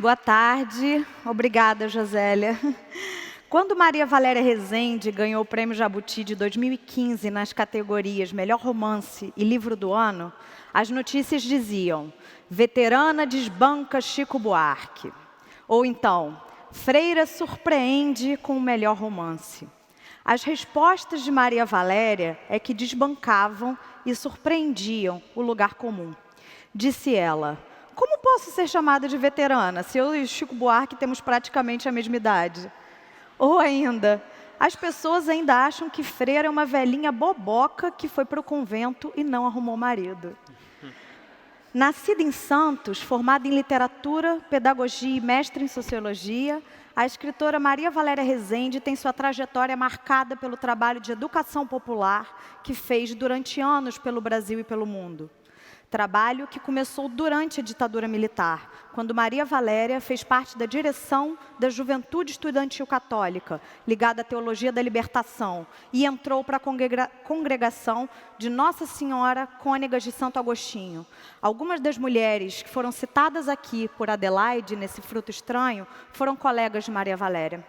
Boa tarde. Obrigada, Josélia. Quando Maria Valéria Rezende ganhou o Prêmio Jabuti de 2015 nas categorias Melhor Romance e Livro do Ano, as notícias diziam: veterana desbanca Chico Buarque. Ou então, freira surpreende com o melhor romance. As respostas de Maria Valéria é que desbancavam e surpreendiam o lugar comum. Disse ela: como posso ser chamada de veterana, se eu e Chico Buarque temos praticamente a mesma idade? Ou ainda, as pessoas ainda acham que freira é uma velhinha boboca que foi para o convento e não arrumou marido. Nascida em Santos, formada em literatura, pedagogia e mestre em sociologia, a escritora Maria Valéria Rezende tem sua trajetória marcada pelo trabalho de educação popular que fez durante anos pelo Brasil e pelo mundo. Trabalho que começou durante a ditadura militar, quando Maria Valéria fez parte da direção da Juventude Estudantil Católica, ligada à Teologia da Libertação, e entrou para a congregação de Nossa Senhora Cônegas de Santo Agostinho. Algumas das mulheres que foram citadas aqui por Adelaide, nesse Fruto Estranho, foram colegas de Maria Valéria.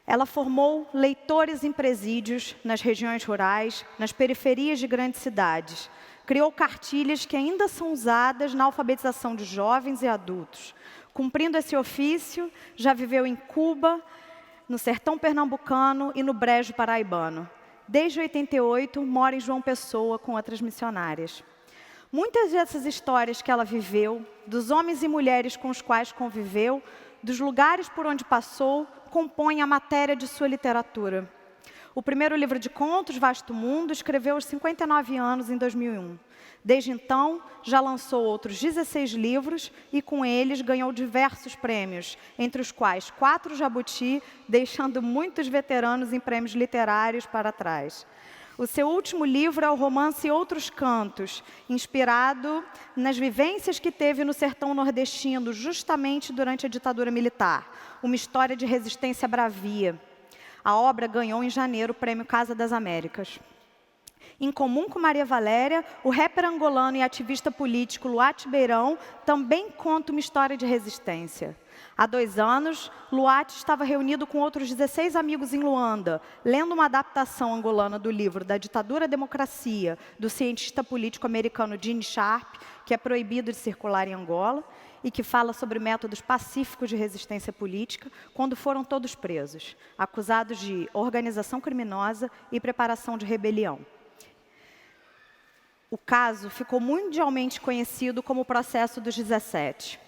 Ela formou leitores em presídios, nas regiões rurais, nas periferias de grandes cidades. Criou cartilhas que ainda são usadas na alfabetização de jovens e adultos. Cumprindo esse ofício, já viveu em Cuba, no sertão pernambucano e no Brejo paraibano. Desde 88, mora em João Pessoa com outras missionárias. Muitas dessas histórias que ela viveu, dos homens e mulheres com os quais conviveu, dos lugares por onde passou, compõem a matéria de sua literatura. O primeiro livro de contos, Vasto Mundo, escreveu aos 59 anos, em 2001. Desde então, já lançou outros 16 livros e, com eles, ganhou diversos prêmios, entre os quais 4 Jabuti, deixando muitos veteranos em prêmios literários para trás. O seu último livro é o romance Outros Cantos, inspirado nas vivências que teve no sertão nordestino, justamente durante a ditadura militar. Uma história de resistência bravia. A obra ganhou em janeiro o Prêmio Casa das Américas. Em comum com Maria Valéria, o rapper angolano e ativista político Luati Beirão também conta uma história de resistência. Há 2 anos, Luati estava reunido com outros 16 amigos em Luanda, lendo uma adaptação angolana do livro Da Ditadura à Democracia, do cientista político americano Gene Sharp, que é proibido de circular em Angola, e que fala sobre métodos pacíficos de resistência política, quando foram todos presos, acusados de organização criminosa e preparação de rebelião. O caso ficou mundialmente conhecido como o Processo dos 17.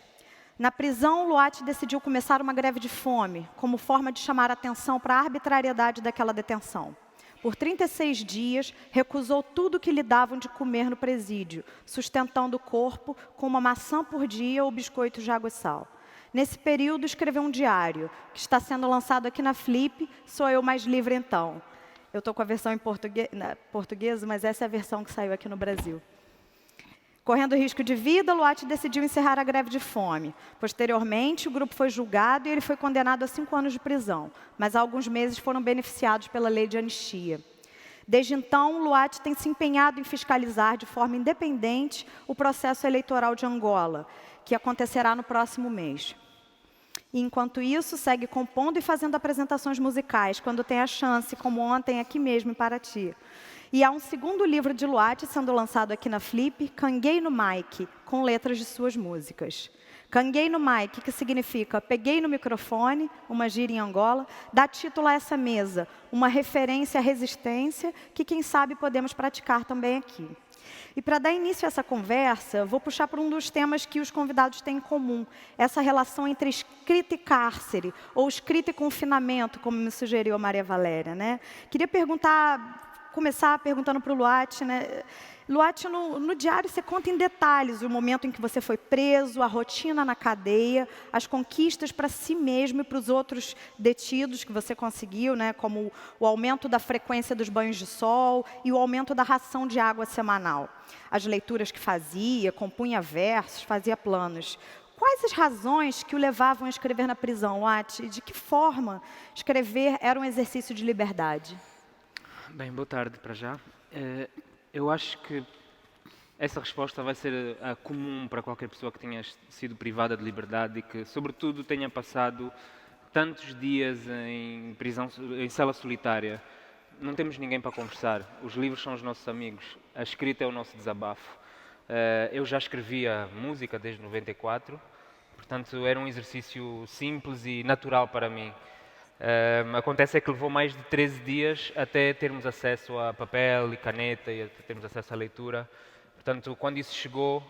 Na prisão, Luati decidiu começar uma greve de fome, como forma de chamar a atenção para a arbitrariedade daquela detenção. Por 36 dias, recusou tudo que lhe davam de comer no presídio, sustentando o corpo com uma maçã por dia ou biscoitos de água e sal. Nesse período, escreveu um diário, que está sendo lançado aqui na Flip, Sou Eu Mais Livre Então. Eu estou com a versão em portuguesa, mas essa é a versão que saiu aqui no Brasil. Correndo risco de vida, Luati decidiu encerrar a greve de fome. Posteriormente, o grupo foi julgado e ele foi condenado a 5 anos de prisão, mas há alguns meses foram beneficiados pela lei de anistia. Desde então, Luati tem se empenhado em fiscalizar de forma independente o processo eleitoral de Angola, que acontecerá no próximo mês. E, enquanto isso, segue compondo e fazendo apresentações musicais, quando tem a chance, como ontem aqui mesmo em Paraty. E há um segundo livro de Luati sendo lançado aqui na Flip, Canguei no Mic, com letras de suas músicas. Canguei no Mic, que significa peguei no microfone, uma gíria em Angola, dá título a essa mesa, uma referência à resistência que, quem sabe, podemos praticar também aqui. E para dar início a essa conversa, vou puxar por um dos temas que os convidados têm em comum, essa relação entre escrita e cárcere, ou escrita e confinamento, como me sugeriu a Maria Valéria, né? Queria começar perguntando para o Luati, né? Luati, no diário você conta em detalhes o momento em que você foi preso, a rotina na cadeia, as conquistas para si mesmo e para os outros detidos que você conseguiu, né? Como o aumento da frequência dos banhos de sol e o aumento da ração de água semanal. As leituras que fazia, compunha versos, fazia planos. Quais as razões que o levavam a escrever na prisão, Luati? De que forma escrever era um exercício de liberdade? Bem, boa tarde para já. Eu acho que Essa resposta vai ser comum para qualquer pessoa que tenha sido privada de liberdade e que, sobretudo, tenha passado tantos dias em prisão, em cela solitária. Não temos ninguém para conversar. Os livros são os nossos amigos. A escrita é o nosso desabafo. Eu já escrevia música desde 94, portanto era um exercício simples e natural para mim. Acontece é que levou mais de 13 dias até termos acesso a papel e caneta e até termos acesso à leitura. Portanto, quando isso chegou,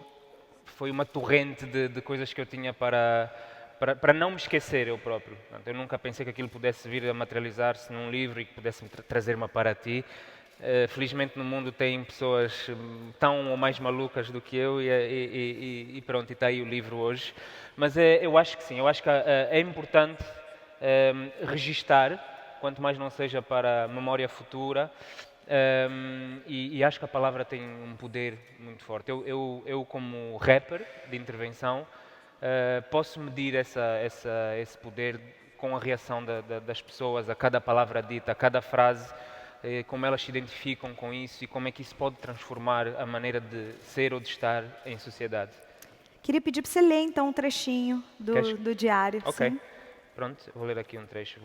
foi uma torrente de coisas que eu tinha para não me esquecer eu próprio. Portanto, eu nunca pensei que aquilo pudesse vir a materializar-se num livro e que pudesse trazer-me para ti. Felizmente no mundo tem pessoas tão ou mais malucas do que eu e pronto, e está aí o livro hoje. Mas eu acho que sim, eu acho que é importante registar, quanto mais não seja para a memória futura, e acho que a palavra tem um poder muito forte. Eu como rapper de intervenção, posso medir esse poder com a reação das pessoas a cada palavra dita, a cada frase, como elas se identificam com isso e como é que isso pode transformar a maneira de ser ou de estar em sociedade. Queria pedir para você ler, então, um trechinho Queres? do diário. Ok. Sim. Pronto, eu vou ler aqui um trecho,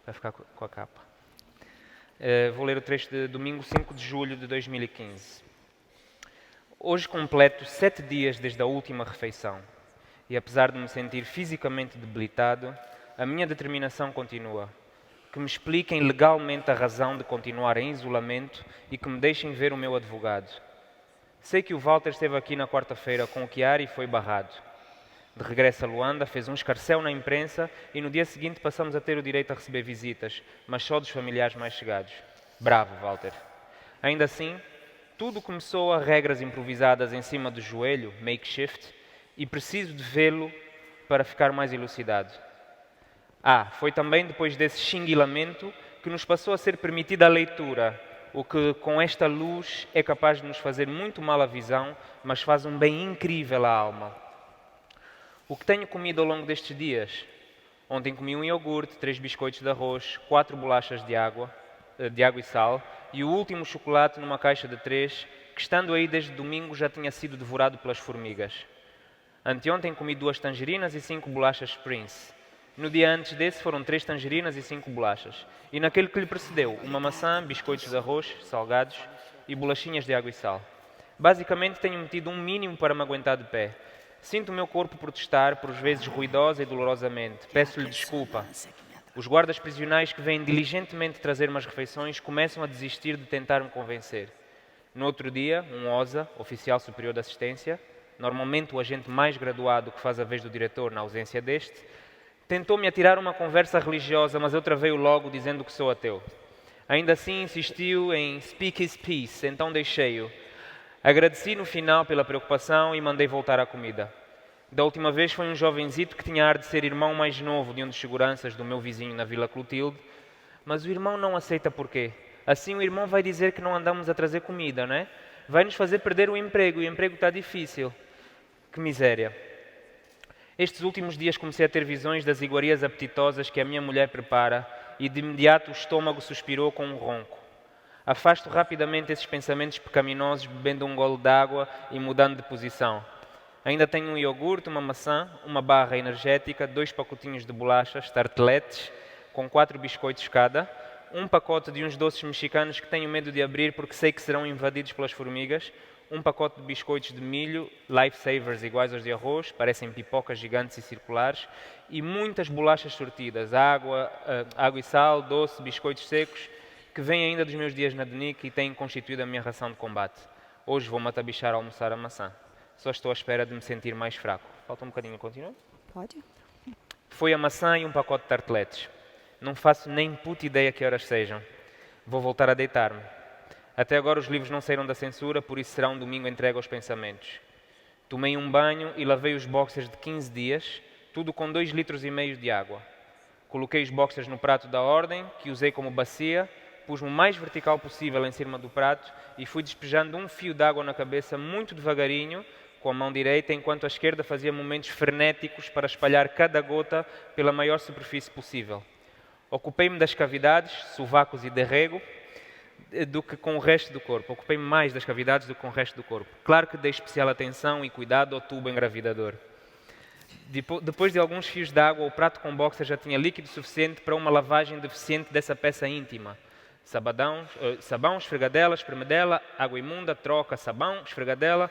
vai ficar com a capa. Vou ler o trecho de domingo 5 de julho de 2015. Hoje completo 7 dias desde a última refeição e apesar de me sentir fisicamente debilitado, a minha determinação continua. Que me expliquem legalmente a razão de continuar em isolamento e que me deixem ver o meu advogado. Sei que o Walter esteve aqui na quarta-feira com o Chiari e foi barrado. De regresso a Luanda, fez um escarcéu na imprensa e no dia seguinte passamos a ter o direito a receber visitas, mas só dos familiares mais chegados. Bravo, Walter. Ainda assim, tudo começou a regras improvisadas em cima do joelho, makeshift, e preciso de vê-lo para ficar mais elucidado. Foi também depois desse xinguilamento que nos passou a ser permitida a leitura, o que com esta luz é capaz de nos fazer muito mal à visão, mas faz um bem incrível à alma. O que tenho comido ao longo destes dias? Ontem comi um iogurte, 3 biscoitos de arroz, 4 bolachas de água e sal e o último chocolate numa caixa de 3, que estando aí desde domingo já tinha sido devorado pelas formigas. Anteontem comi 2 tangerinas e 5 bolachas Prince. No dia antes desse foram 3 tangerinas e 5 bolachas. E naquele que lhe precedeu, uma maçã, biscoitos de arroz, salgados e bolachinhas de água e sal. Basicamente tenho metido um mínimo para me aguentar de pé. Sinto o meu corpo protestar, por vezes ruidosa e dolorosamente. Peço-lhe desculpa. Os guardas prisionais que vêm diligentemente trazer-me as refeições começam a desistir de tentar me convencer. No outro dia, um OSA, oficial superior de assistência, normalmente o agente mais graduado que faz a vez do diretor na ausência deste, tentou-me atirar uma conversa religiosa, mas eu travei-o logo dizendo que sou ateu. Ainda assim insistiu em speak his peace, então deixei-o. Agradeci no final pela preocupação e mandei voltar à comida. Da última vez foi um jovenzito que tinha ar de ser irmão mais novo de um dos seguranças do meu vizinho na Vila Clotilde, mas o irmão não aceita porquê. Assim o irmão vai dizer que não andamos a trazer comida, não é? Vai nos fazer perder o emprego está difícil. Que miséria. Estes últimos dias comecei a ter visões das iguarias apetitosas que a minha mulher prepara e de imediato o estômago suspirou com um ronco. Afasto rapidamente esses pensamentos pecaminosos bebendo um gole d'água e mudando de posição. Ainda tenho um iogurte, uma maçã, uma barra energética, 2 pacotinhos de bolachas, tarteletes, com 4 biscoitos cada, um pacote de uns doces mexicanos que tenho medo de abrir porque sei que serão invadidos pelas formigas, um pacote de biscoitos de milho, lifesavers iguais aos de arroz, parecem pipocas gigantes e circulares, e muitas bolachas sortidas, água e sal, doce, biscoitos secos, que vêm ainda dos meus dias na DNIC e têm constituído a minha ração de combate. Hoje vou-me atabichar a almoçar a maçã. Só estou à espera de me sentir mais fraco. Falta um bocadinho, continua? Pode. Foi a maçã e um pacote de tarteletes. Não faço nem puta ideia que horas sejam. Vou voltar a deitar-me. Até agora os livros não saíram da censura, por isso será um domingo entregue aos pensamentos. Tomei um banho e lavei os boxers de 15 dias, tudo com 2,5 litros de água. Coloquei os boxers no prato da ordem, que usei como bacia, pus-me o mais vertical possível em cima do prato e fui despejando um fio de água na cabeça muito devagarinho, com a mão direita, enquanto a esquerda fazia movimentos frenéticos para espalhar cada gota pela maior superfície possível. Ocupei-me das cavidades, sovacos e derrego, do que com o resto do corpo. Ocupei-me mais das cavidades do que com o resto do corpo. Claro que dei especial atenção e cuidado ao tubo engravidador. Depois de alguns fios de água, o prato com boxer já tinha líquido suficiente para uma lavagem deficiente dessa peça íntima. Sabão, esfregadela, espremedela, água imunda, troca, sabão, esfregadela.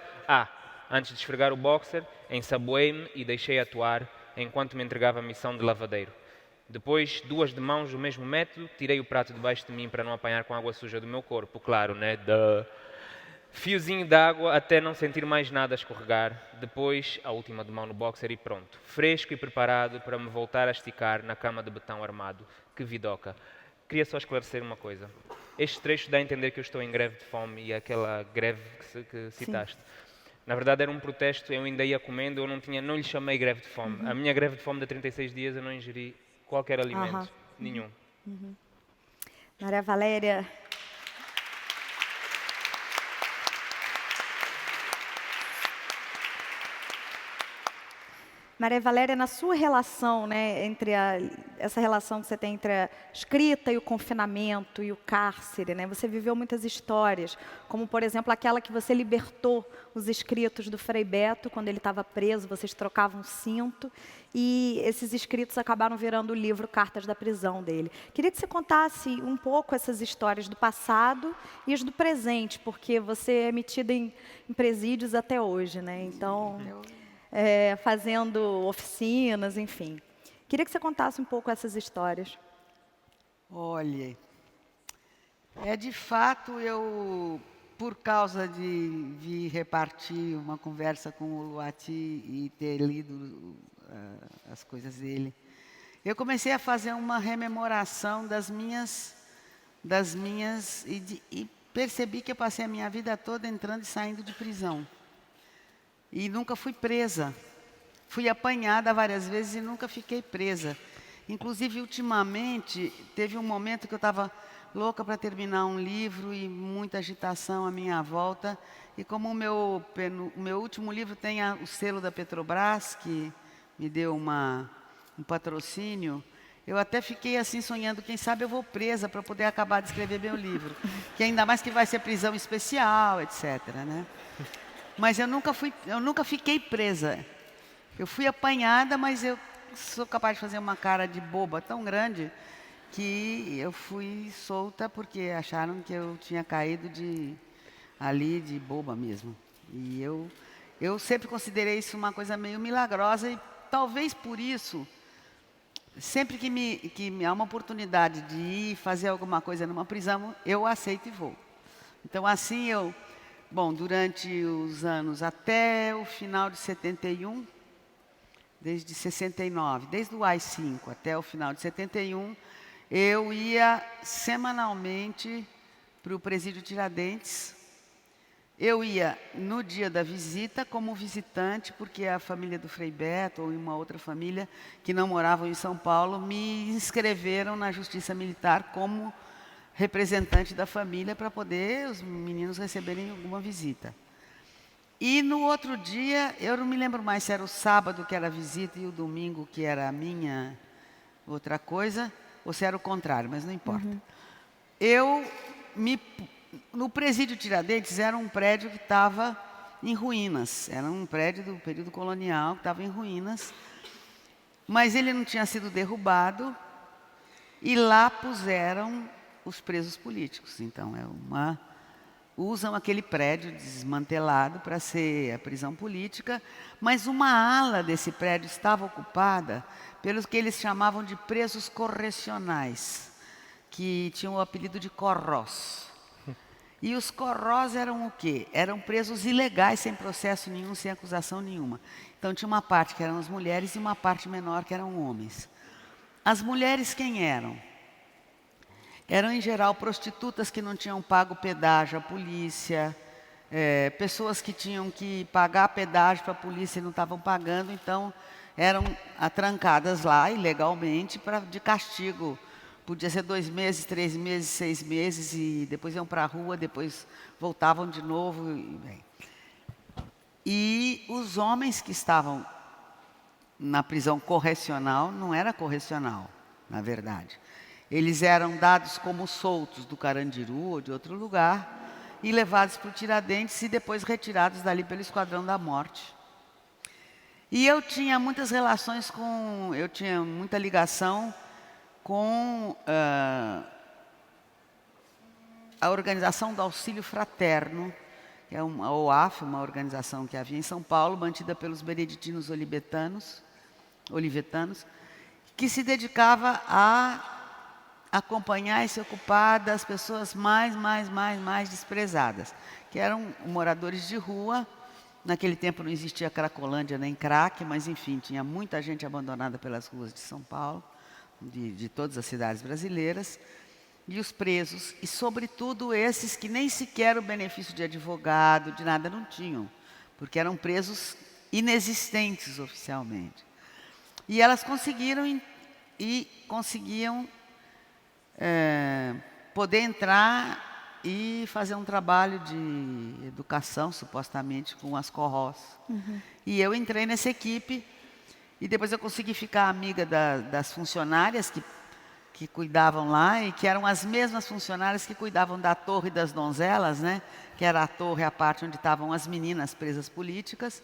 Antes de esfregar o boxer, ensaboei-me e deixei atuar enquanto me entregava a missão de lavadeiro. Depois, 2 de mãos, o mesmo método, tirei o prato debaixo de mim para não apanhar com a água suja do meu corpo, claro, né? Fiozinho de água até não sentir mais nada a escorregar. Depois, a última de mão no boxer e pronto. Fresco e preparado para me voltar a esticar na cama de betão armado. Que vidoca. Queria só esclarecer uma coisa. Este trecho dá a entender que eu estou em greve de fome e aquela greve que citaste. Na verdade era um protesto, eu ainda ia comendo, eu não lhe chamei greve de fome. A minha greve de fome de 36 dias eu não ingeri qualquer alimento, nenhum. Maria Valéria. Maria Valéria, na sua relação, né, essa relação que você tem entre a escrita e o confinamento e o cárcere, né, você viveu muitas histórias, como, por exemplo, aquela que você libertou os escritos do Frei Beto, quando ele estava preso, vocês trocavam cinto, e esses escritos acabaram virando o livro Cartas da Prisão dele. Queria que você contasse um pouco essas histórias do passado e as do presente, porque você é metida em presídios até hoje, né, então... fazendo oficinas, enfim. Queria que você contasse um pouco essas histórias. Olha, de fato, eu, por causa de vir repartir uma conversa com o Luati e ter lido as coisas dele, eu comecei a fazer uma rememoração das minhas e percebi que eu passei a minha vida toda entrando e saindo de prisão. E nunca fui presa. Fui apanhada várias vezes e nunca fiquei presa. Inclusive, ultimamente, teve um momento que eu estava louca para terminar um livro e muita agitação à minha volta. E como o meu último livro tem o selo da Petrobras, que me deu um patrocínio, eu até fiquei assim sonhando, quem sabe eu vou presa para poder acabar de escrever meu livro. Que ainda mais que vai ser prisão especial, etc., né? Mas eu nunca fiquei presa. Eu fui apanhada, mas eu sou capaz de fazer uma cara de boba tão grande que eu fui solta porque acharam que eu tinha caído ali de boba mesmo. E eu sempre considerei isso uma coisa meio milagrosa e talvez por isso, sempre que há uma oportunidade de ir fazer alguma coisa numa prisão, eu aceito e vou. Então assim Bom, durante os anos até o final de 71, desde 69, desde o AI-5 até o final de 71, eu ia semanalmente para o Presídio Tiradentes. Eu ia no dia da visita como visitante, porque a família do Frei Beto ou uma outra família que não moravam em São Paulo me inscreveram na Justiça Militar como representante da família para poder os meninos receberem alguma visita. E no outro dia, eu não me lembro mais se era o sábado que era a visita e o domingo que era a minha outra coisa, ou se era o contrário, mas não importa. No Presídio Tiradentes era um prédio que estava em ruínas, era um prédio do período colonial que estava em ruínas, mas ele não tinha sido derrubado e lá puseram os presos políticos. Então, usam aquele prédio desmantelado para ser a prisão política, mas uma ala desse prédio estava ocupada pelos que eles chamavam de presos correcionais, que tinham o apelido de corrós. E os corrós eram o quê? Eram presos ilegais, sem processo nenhum, sem acusação nenhuma. Então, tinha uma parte que eram as mulheres e uma parte menor que eram homens. As mulheres quem eram? Eram, em geral, prostitutas que não tinham pago pedágio à polícia, pessoas que tinham que pagar pedágio para a polícia e não estavam pagando, então eram atrancadas lá, ilegalmente, de castigo. Podia ser 2 meses, 3 meses, 6 meses, e depois iam para a rua, depois voltavam de novo. E os homens que estavam na prisão correcional, não era correcional, na verdade. Eles eram dados como soltos do Carandiru ou de outro lugar e levados para o Tiradentes e depois retirados dali pelo Esquadrão da Morte. E eu tinha muitas relações com, eu tinha muita ligação com a Organização do Auxílio Fraterno, que é a OAF, uma organização que havia em São Paulo, mantida pelos beneditinos olivetanos, que se dedicava a acompanhar e se ocupar das pessoas mais desprezadas, que eram moradores de rua. Naquele tempo não existia Cracolândia nem crack, mas enfim, tinha muita gente abandonada pelas ruas de São Paulo, de todas as cidades brasileiras, e os presos, e sobretudo esses que nem sequer o benefício de advogado, de nada não tinham, porque eram presos inexistentes oficialmente. E elas conseguiram e conseguiam poder entrar e fazer um trabalho de educação, supostamente, com as corrós. E eu entrei nessa equipe, e depois eu consegui ficar amiga das funcionárias que cuidavam lá, e que eram as mesmas funcionárias que cuidavam da Torre das Donzelas, né? Que era a torre, a parte onde estavam as meninas presas políticas,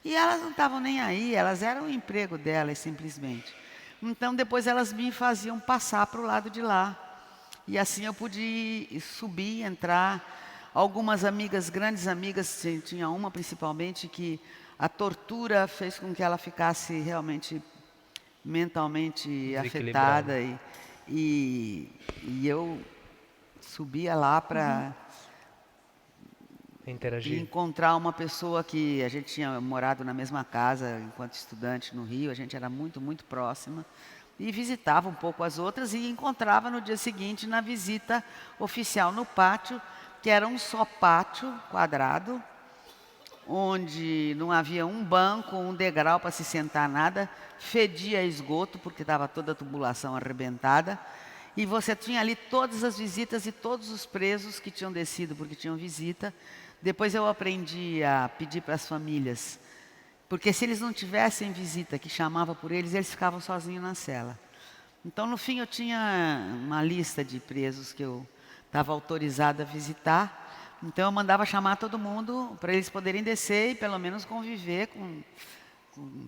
e elas não estavam nem aí, elas eram o emprego delas, simplesmente. Então, depois elas me faziam passar para o lado de lá. E assim eu pude subir, entrar. Algumas amigas, grandes amigas, tinha uma principalmente, que a tortura fez com que ela ficasse realmente mentalmente afetada. E eu subia lá para Interagir. encontrar uma pessoa que a gente tinha morado na mesma casa enquanto estudante no Rio, a gente era muito próxima, e visitava um pouco as outras e encontrava no dia seguinte na visita oficial no pátio, que era um só pátio quadrado, onde não havia um banco, um degrau para se sentar, nada, fedia a esgoto, porque estava toda a tubulação arrebentada, e você tinha ali todas as visitas e todos os presos que tinham descido porque tinham visita. Depois eu aprendi a pedir para as famílias, porque se eles não tivessem visita que chamava por eles, eles ficavam sozinhos na cela. Então, no fim, eu tinha uma lista de presos que eu estava autorizada a visitar. Então, eu mandava chamar todo mundo para eles poderem descer e pelo menos conviver com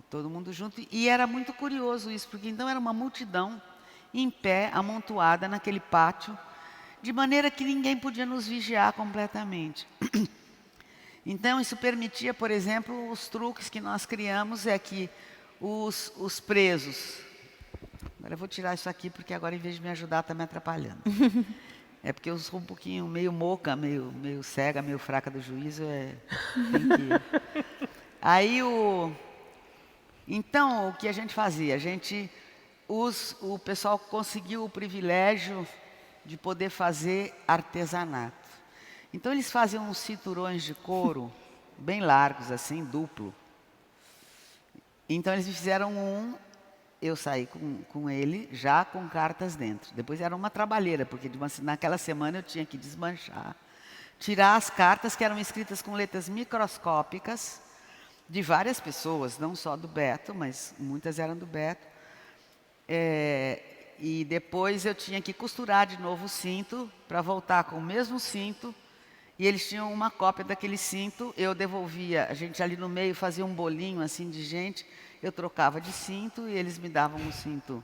todo mundo junto. E era muito curioso isso, porque então era uma multidão em pé, amontoada naquele pátio, de maneira que ninguém podia nos vigiar completamente. Então, isso permitia, por exemplo, os truques que nós criamos é que os presos... Agora eu vou tirar isso aqui, porque agora, em vez de me ajudar, está me atrapalhando. É porque eu sou um pouquinho meio moca, meio cega, meio fraca do juízo. Aí, então, o que a gente fazia? O pessoal conseguiu o privilégio de poder fazer artesanato. Então, eles faziam uns cinturões de couro, bem largos, assim, duplo. Então, eles me fizeram eu saí com ele, já com cartas dentro. Depois era uma trabalheira, porque naquela semana eu tinha que desmanchar, tirar as cartas que eram escritas com letras microscópicas, de várias pessoas, não só do Beto, mas muitas eram do Beto. E depois eu tinha que costurar de novo o cinto, para voltar com o mesmo cinto. E eles tinham uma cópia daquele cinto, eu devolvia, a gente ali no meio fazia um bolinho assim de gente, eu trocava de cinto e eles me davam um cinto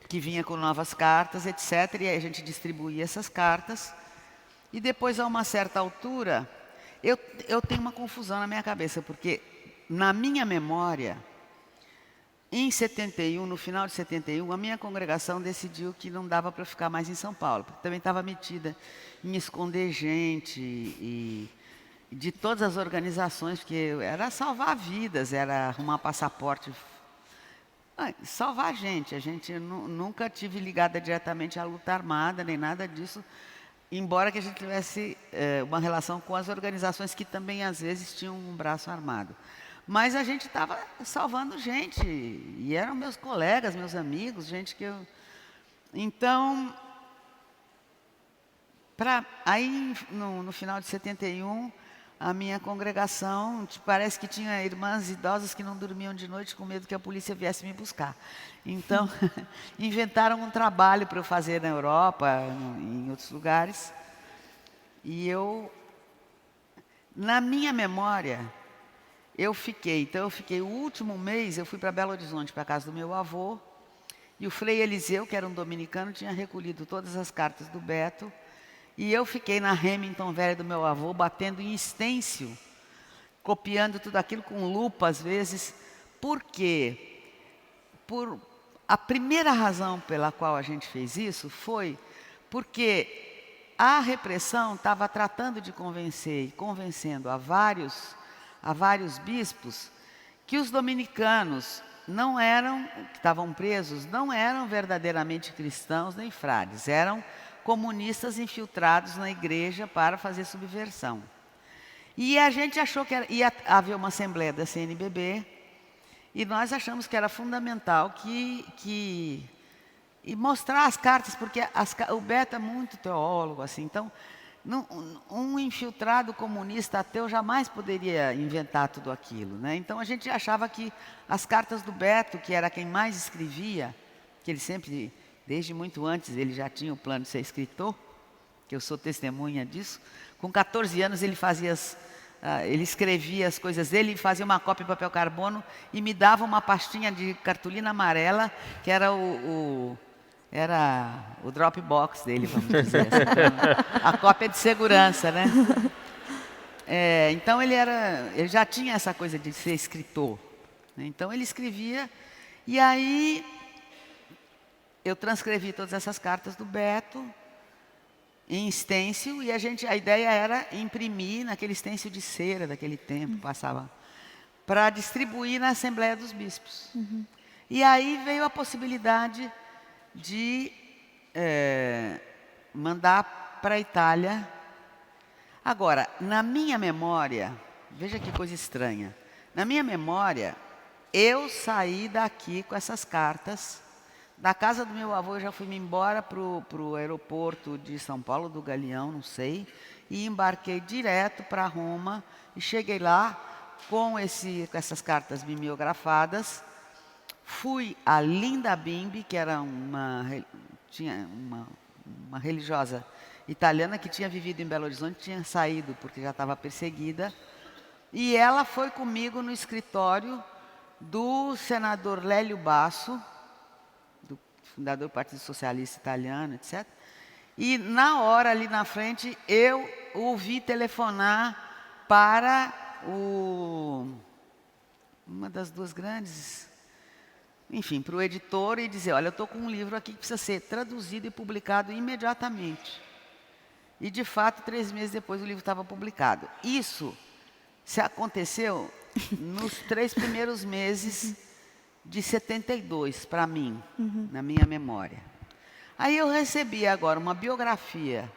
que vinha com novas cartas, etc. E aí a gente distribuía essas cartas. E depois, a uma certa altura, eu tenho uma confusão na minha cabeça, porque na minha memória, em 71, no final de 71, a minha congregação decidiu que não dava para ficar mais em São Paulo, porque também estava metida em esconder gente e de todas as organizações, porque era salvar vidas, era arrumar passaporte, salvar a gente. A gente nunca tive ligada diretamente à luta armada, nem nada disso, embora que a gente tivesse uma relação com as organizações que também, às vezes, tinham um braço armado. Mas a gente estava salvando gente, e eram meus colegas, meus amigos, gente que eu... Então, aí no final de 71, a minha congregação, parece que tinha irmãs idosas que não dormiam de noite com medo que a polícia viesse me buscar. Então, inventaram um trabalho para eu fazer na Europa, em outros lugares. E na minha memória, eu fiquei o último mês, eu fui para Belo Horizonte, para a casa do meu avô, e o Frei Eliseu, que era um dominicano, tinha recolhido todas as cartas do Beto, e eu fiquei na Remington velha do meu avô, batendo em stencil, copiando tudo aquilo com lupa às vezes. Por quê? A primeira razão pela qual a gente fez isso foi porque a repressão estava tratando de convencer e convencendo a vários bispos que os dominicanos que estavam presos, não eram verdadeiramente cristãos nem frades, eram comunistas infiltrados na igreja para fazer subversão. E a gente achou que ia haver uma assembleia da CNBB, e nós achamos que era fundamental e mostrar as cartas, porque o Beto é muito teólogo, assim, então um infiltrado comunista ateu jamais poderia inventar tudo aquilo, né? Então a gente achava que as cartas do Beto, que era quem mais escrevia, que ele sempre, desde muito antes, ele já tinha o plano de ser escritor, que eu sou testemunha disso. Com 14 anos ele ele escrevia as coisas dele, fazia uma cópia de papel carbono e me dava uma pastinha de cartolina amarela, que era o Dropbox dele, vamos dizer assim, a cópia de segurança, né? Então ele já tinha essa coisa de ser escritor, né? Então ele escrevia, e aí eu transcrevi todas essas cartas do Beto em stencil, e a ideia era imprimir naquele stencil de cera daquele tempo, passava, para distribuir na Assembleia dos Bispos. E aí veio a possibilidade de mandar para a Itália. Agora, na minha memória, veja que coisa estranha, na minha memória, eu saí daqui com essas cartas. Da casa do meu avô, eu já fui embora para o aeroporto de São Paulo, do Galeão, não sei, e embarquei direto para Roma, e cheguei lá com essas cartas mimeografadas. Fui a Linda Bimbi, que era uma religiosa italiana que tinha vivido em Belo Horizonte, tinha saído porque já estava perseguida, e ela foi comigo no escritório do senador Lélio Basso, fundador do Partido Socialista Italiano, etc. E na hora, ali na frente, eu ouvi telefonar para uma das duas grandes, enfim, para o editor, e dizer: olha, eu estou com um livro aqui que precisa ser traduzido e publicado imediatamente. E, de fato, 3 meses depois o livro estava publicado. Isso se aconteceu nos 3 primeiros meses de 72, para mim, na minha memória. Aí eu recebi agora uma biografia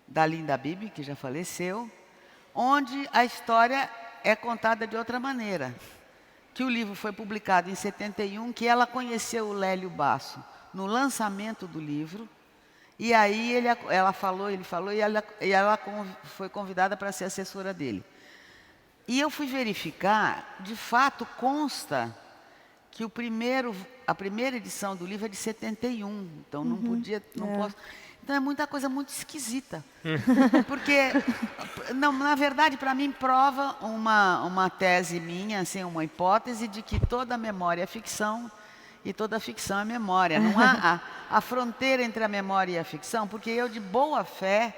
da Linda Bimbi, que já faleceu, onde a história é contada de outra maneira. Que o livro foi publicado em 71, que ela conheceu o Lélio Basso no lançamento do livro, e aí ela falou, ele falou, e ela foi convidada para ser assessora dele. E eu fui verificar, de fato consta que a primeira edição do livro é de 71, então não posso. Então é muita coisa muito esquisita. Porque, na verdade, para mim, prova uma tese minha, assim, uma hipótese de que toda memória é ficção e toda ficção é memória. Não há a fronteira entre a memória e a ficção, porque eu, de boa fé,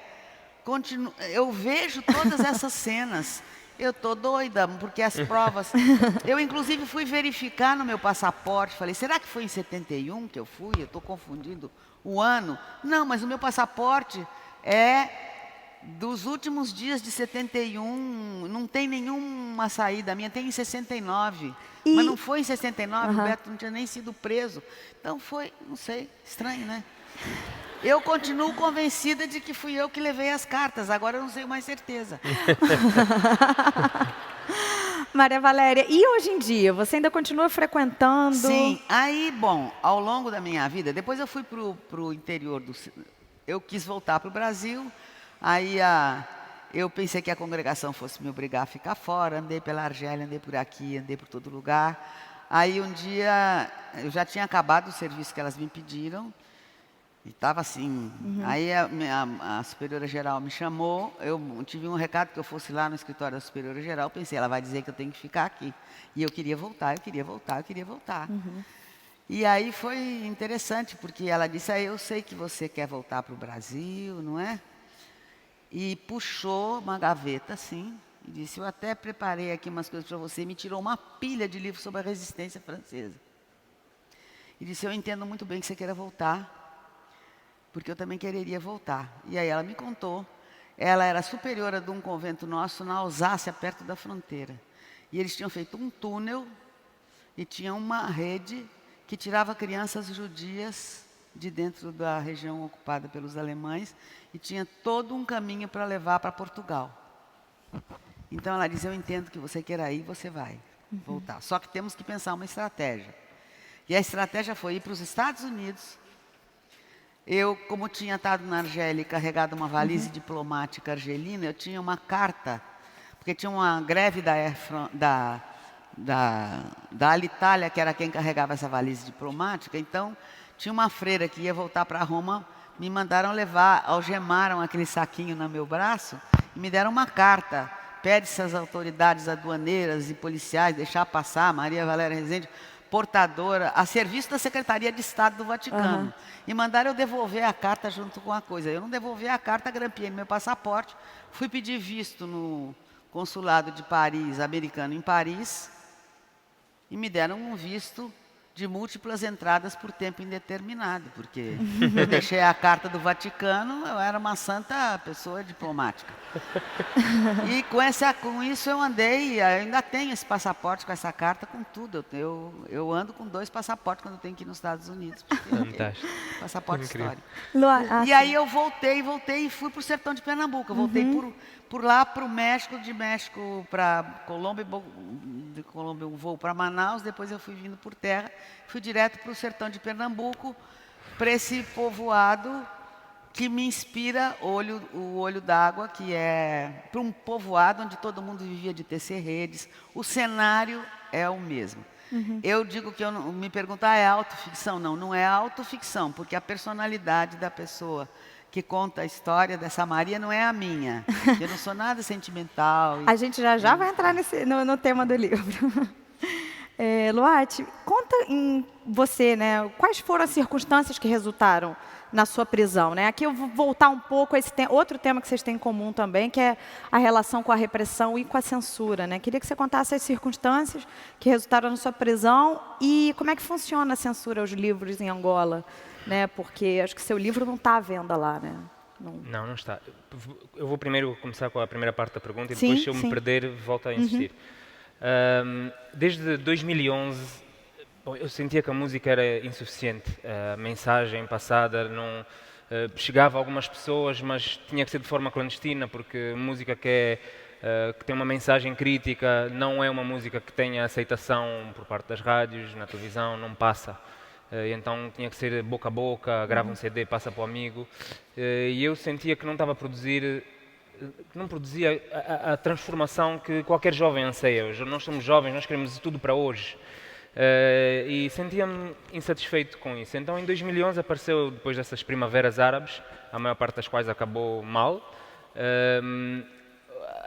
eu vejo todas essas cenas. Eu estou doida, porque as provas... Eu, inclusive, fui verificar no meu passaporte, falei, será que foi em 71 que eu fui? Eu estou confundindo o ano. Não, mas o meu passaporte é dos últimos dias de 71, não tem nenhuma saída minha, tem em 69. Mas não foi em 69, o Beto não tinha nem sido preso. Então foi, não sei, estranho, né? Eu continuo convencida de que fui eu que levei as cartas, agora eu não tenho mais certeza. Maria Valéria, e hoje em dia, você ainda continua frequentando? Sim, aí, bom, ao longo da minha vida, depois eu fui para o interior eu quis voltar para o Brasil, aí eu pensei que a congregação fosse me obrigar a ficar fora, andei pela Argélia, andei por aqui, andei por todo lugar. Aí um dia, eu já tinha acabado o serviço que elas me pediram, e estava assim. Aí a superiora geral me chamou, eu tive um recado que eu fosse lá no escritório da superiora geral, pensei, ela vai dizer que eu tenho que ficar aqui. E eu queria voltar, eu queria voltar, eu queria voltar. E aí foi interessante, porque ela disse, eu sei que você quer voltar para o Brasil, não é? E puxou uma gaveta assim, e disse, eu até preparei aqui umas coisas para você, e me tirou uma pilha de livros sobre a resistência francesa. E disse, eu entendo muito bem que você queira voltar, porque eu também quereria voltar. E aí ela me contou, ela era superiora de um convento nosso na Alsácia, perto da fronteira. E eles tinham feito um túnel, e tinha uma rede que tirava crianças judias de dentro da região ocupada pelos alemães, e tinha todo um caminho para levar para Portugal. Então ela diz, eu entendo que você queira ir, você vai voltar. Só que temos que pensar uma estratégia. E a estratégia foi ir para os Estados Unidos. Eu, como tinha estado na Argélia e carregado uma valise diplomática argelina, eu tinha uma carta, porque tinha uma greve da Alitalia, que era quem carregava essa valise diplomática. Então, tinha uma freira que ia voltar para Roma, me mandaram levar, algemaram aquele saquinho no meu braço e me deram uma carta. Pede-se às autoridades aduaneiras e policiais deixar passar Maria Valéria Rezende, portadora, a serviço da Secretaria de Estado do Vaticano. E mandaram eu devolver a carta junto com a coisa. Eu não devolvi a carta, grampeei no meu passaporte, fui pedir visto no consulado de Paris, americano em Paris, e me deram um visto de múltiplas entradas por tempo indeterminado, porque eu deixei a carta do Vaticano, eu era uma santa pessoa diplomática. E com isso eu andei, eu ainda tenho esse passaporte com essa carta, com tudo. Eu ando com 2 passaportes quando eu tenho que ir nos Estados Unidos. Fantástico. Passaporte Incrível. histórico. E aí eu voltei e fui para o sertão de Pernambuco. Eu voltei por lá para o México, de México para Colômbia, de Colômbia eu vou para Manaus, depois eu fui vindo por terra, fui direto para o sertão de Pernambuco, para esse povoado que me inspira o olho d'água, que é para um povoado onde todo mundo vivia de tecer redes. O cenário é o mesmo. Eu digo que me perguntam, é autoficção? Não, não é autoficção, porque a personalidade da pessoa que conta a história dessa Maria não é a minha. Eu não sou nada sentimental. A gente já vai entrar no tema do livro. Luarte, conta em você, né, quais foram as circunstâncias que resultaram na sua prisão, né? Aqui eu vou voltar um pouco a esse outro tema que vocês têm em comum também, que é a relação com a repressão e com a censura, né? Queria que você contasse as circunstâncias que resultaram na sua prisão e como é que funciona a censura aos livros em Angola, né? Porque acho que seu livro não está à venda lá, né? Não está. Eu vou primeiro começar com a primeira parte da pergunta e Sim, depois, se eu sim. me perder, volto a insistir. Desde 2011, eu sentia que a música era insuficiente. A mensagem passada não chegava a algumas pessoas, mas tinha que ser de forma clandestina, porque música que tem uma mensagem crítica não é uma música que tenha aceitação por parte das rádios, na televisão, não passa. Então tinha que ser boca a boca, grava um CD, passa para o amigo. E eu sentia que não estava a produzir, que não produzia a transformação que qualquer jovem anseia. Nós somos jovens, nós queremos tudo para hoje. E sentia-me insatisfeito com isso. Então, em 2011, apareceu, depois dessas primaveras árabes, a maior parte das quais acabou mal,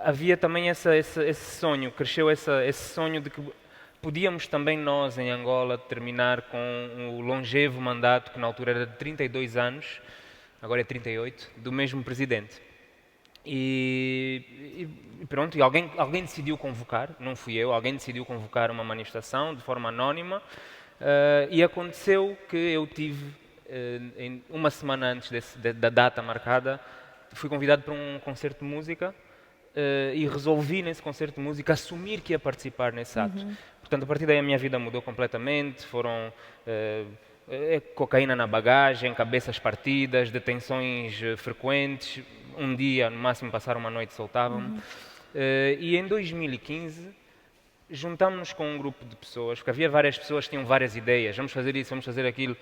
havia também esse sonho, cresceu esse sonho de que podíamos também nós, em Angola, terminar com o longevo mandato, que na altura era de 32 anos, agora é 38, do mesmo presidente. E pronto, e alguém decidiu convocar, não fui eu, alguém decidiu convocar uma manifestação de forma anónima, e aconteceu que eu tive, uma semana antes da data marcada, fui convidado para um concerto de música, e resolvi nesse concerto de música assumir que ia participar nesse ato. Portanto, a partir daí a minha vida mudou completamente, foram cocaína na bagagem, cabeças partidas, detenções frequentes, um dia, no máximo, passar uma noite soltavam-me. E em 2015, juntámos-nos com um grupo de pessoas, porque havia várias pessoas que tinham várias ideias, vamos fazer isso, vamos fazer aquilo.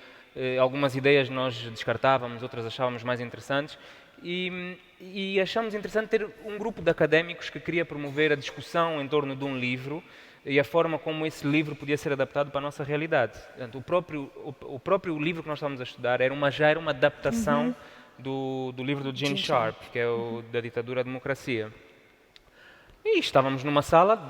Algumas ideias nós descartávamos, outras achávamos mais interessantes, e achamos interessante ter um grupo de académicos que queria promover a discussão em torno de um livro e a forma como esse livro podia ser adaptado para a nossa realidade. Portanto, o próprio livro que nós estávamos a estudar já era uma adaptação do livro do Gene Sharp, que é o da Ditadura à Democracia. E estávamos numa sala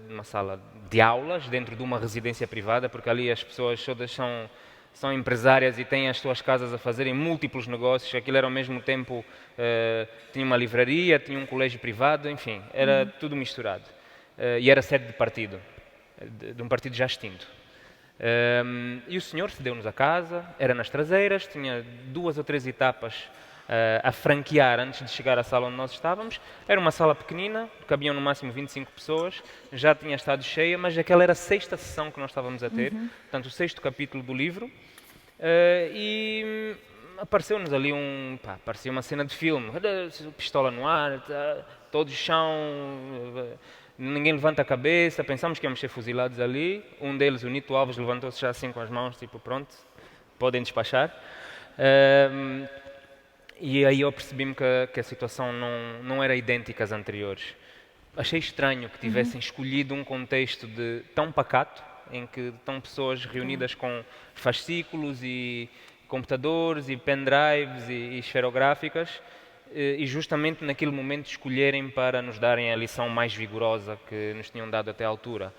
uma sala de aulas, dentro de uma residência privada, porque ali as pessoas todas são empresárias e têm as suas casas a fazerem múltiplos negócios. Aquilo era ao mesmo tempo, tinha uma livraria, tinha um colégio privado, enfim, era tudo misturado. E era sede de partido, de um partido já extinto. E o senhor cedeu-nos a casa, era nas traseiras, tinha 2 ou 3 etapas a franquear antes de chegar à sala onde nós estávamos. Era uma sala pequenina, cabiam no máximo 25 pessoas, já tinha estado cheia, mas aquela era a 6ª sessão que nós estávamos a ter, portanto o 6º capítulo do livro, e apareceu-nos ali parecia uma cena de filme, pistola no ar, todos chão, ninguém levanta a cabeça, pensámos que íamos ser fuzilados ali. Um deles, o Nito Alves, levantou-se já assim com as mãos, tipo, pronto, podem despachar. E aí eu percebi-me que a situação não era idêntica às anteriores. Achei estranho que tivessem escolhido um contexto tão pacato, em que estão pessoas reunidas com fascículos e computadores e pendrives e esferográficas, e justamente naquele momento escolherem para nos darem a lição mais vigorosa que nos tinham dado até à altura.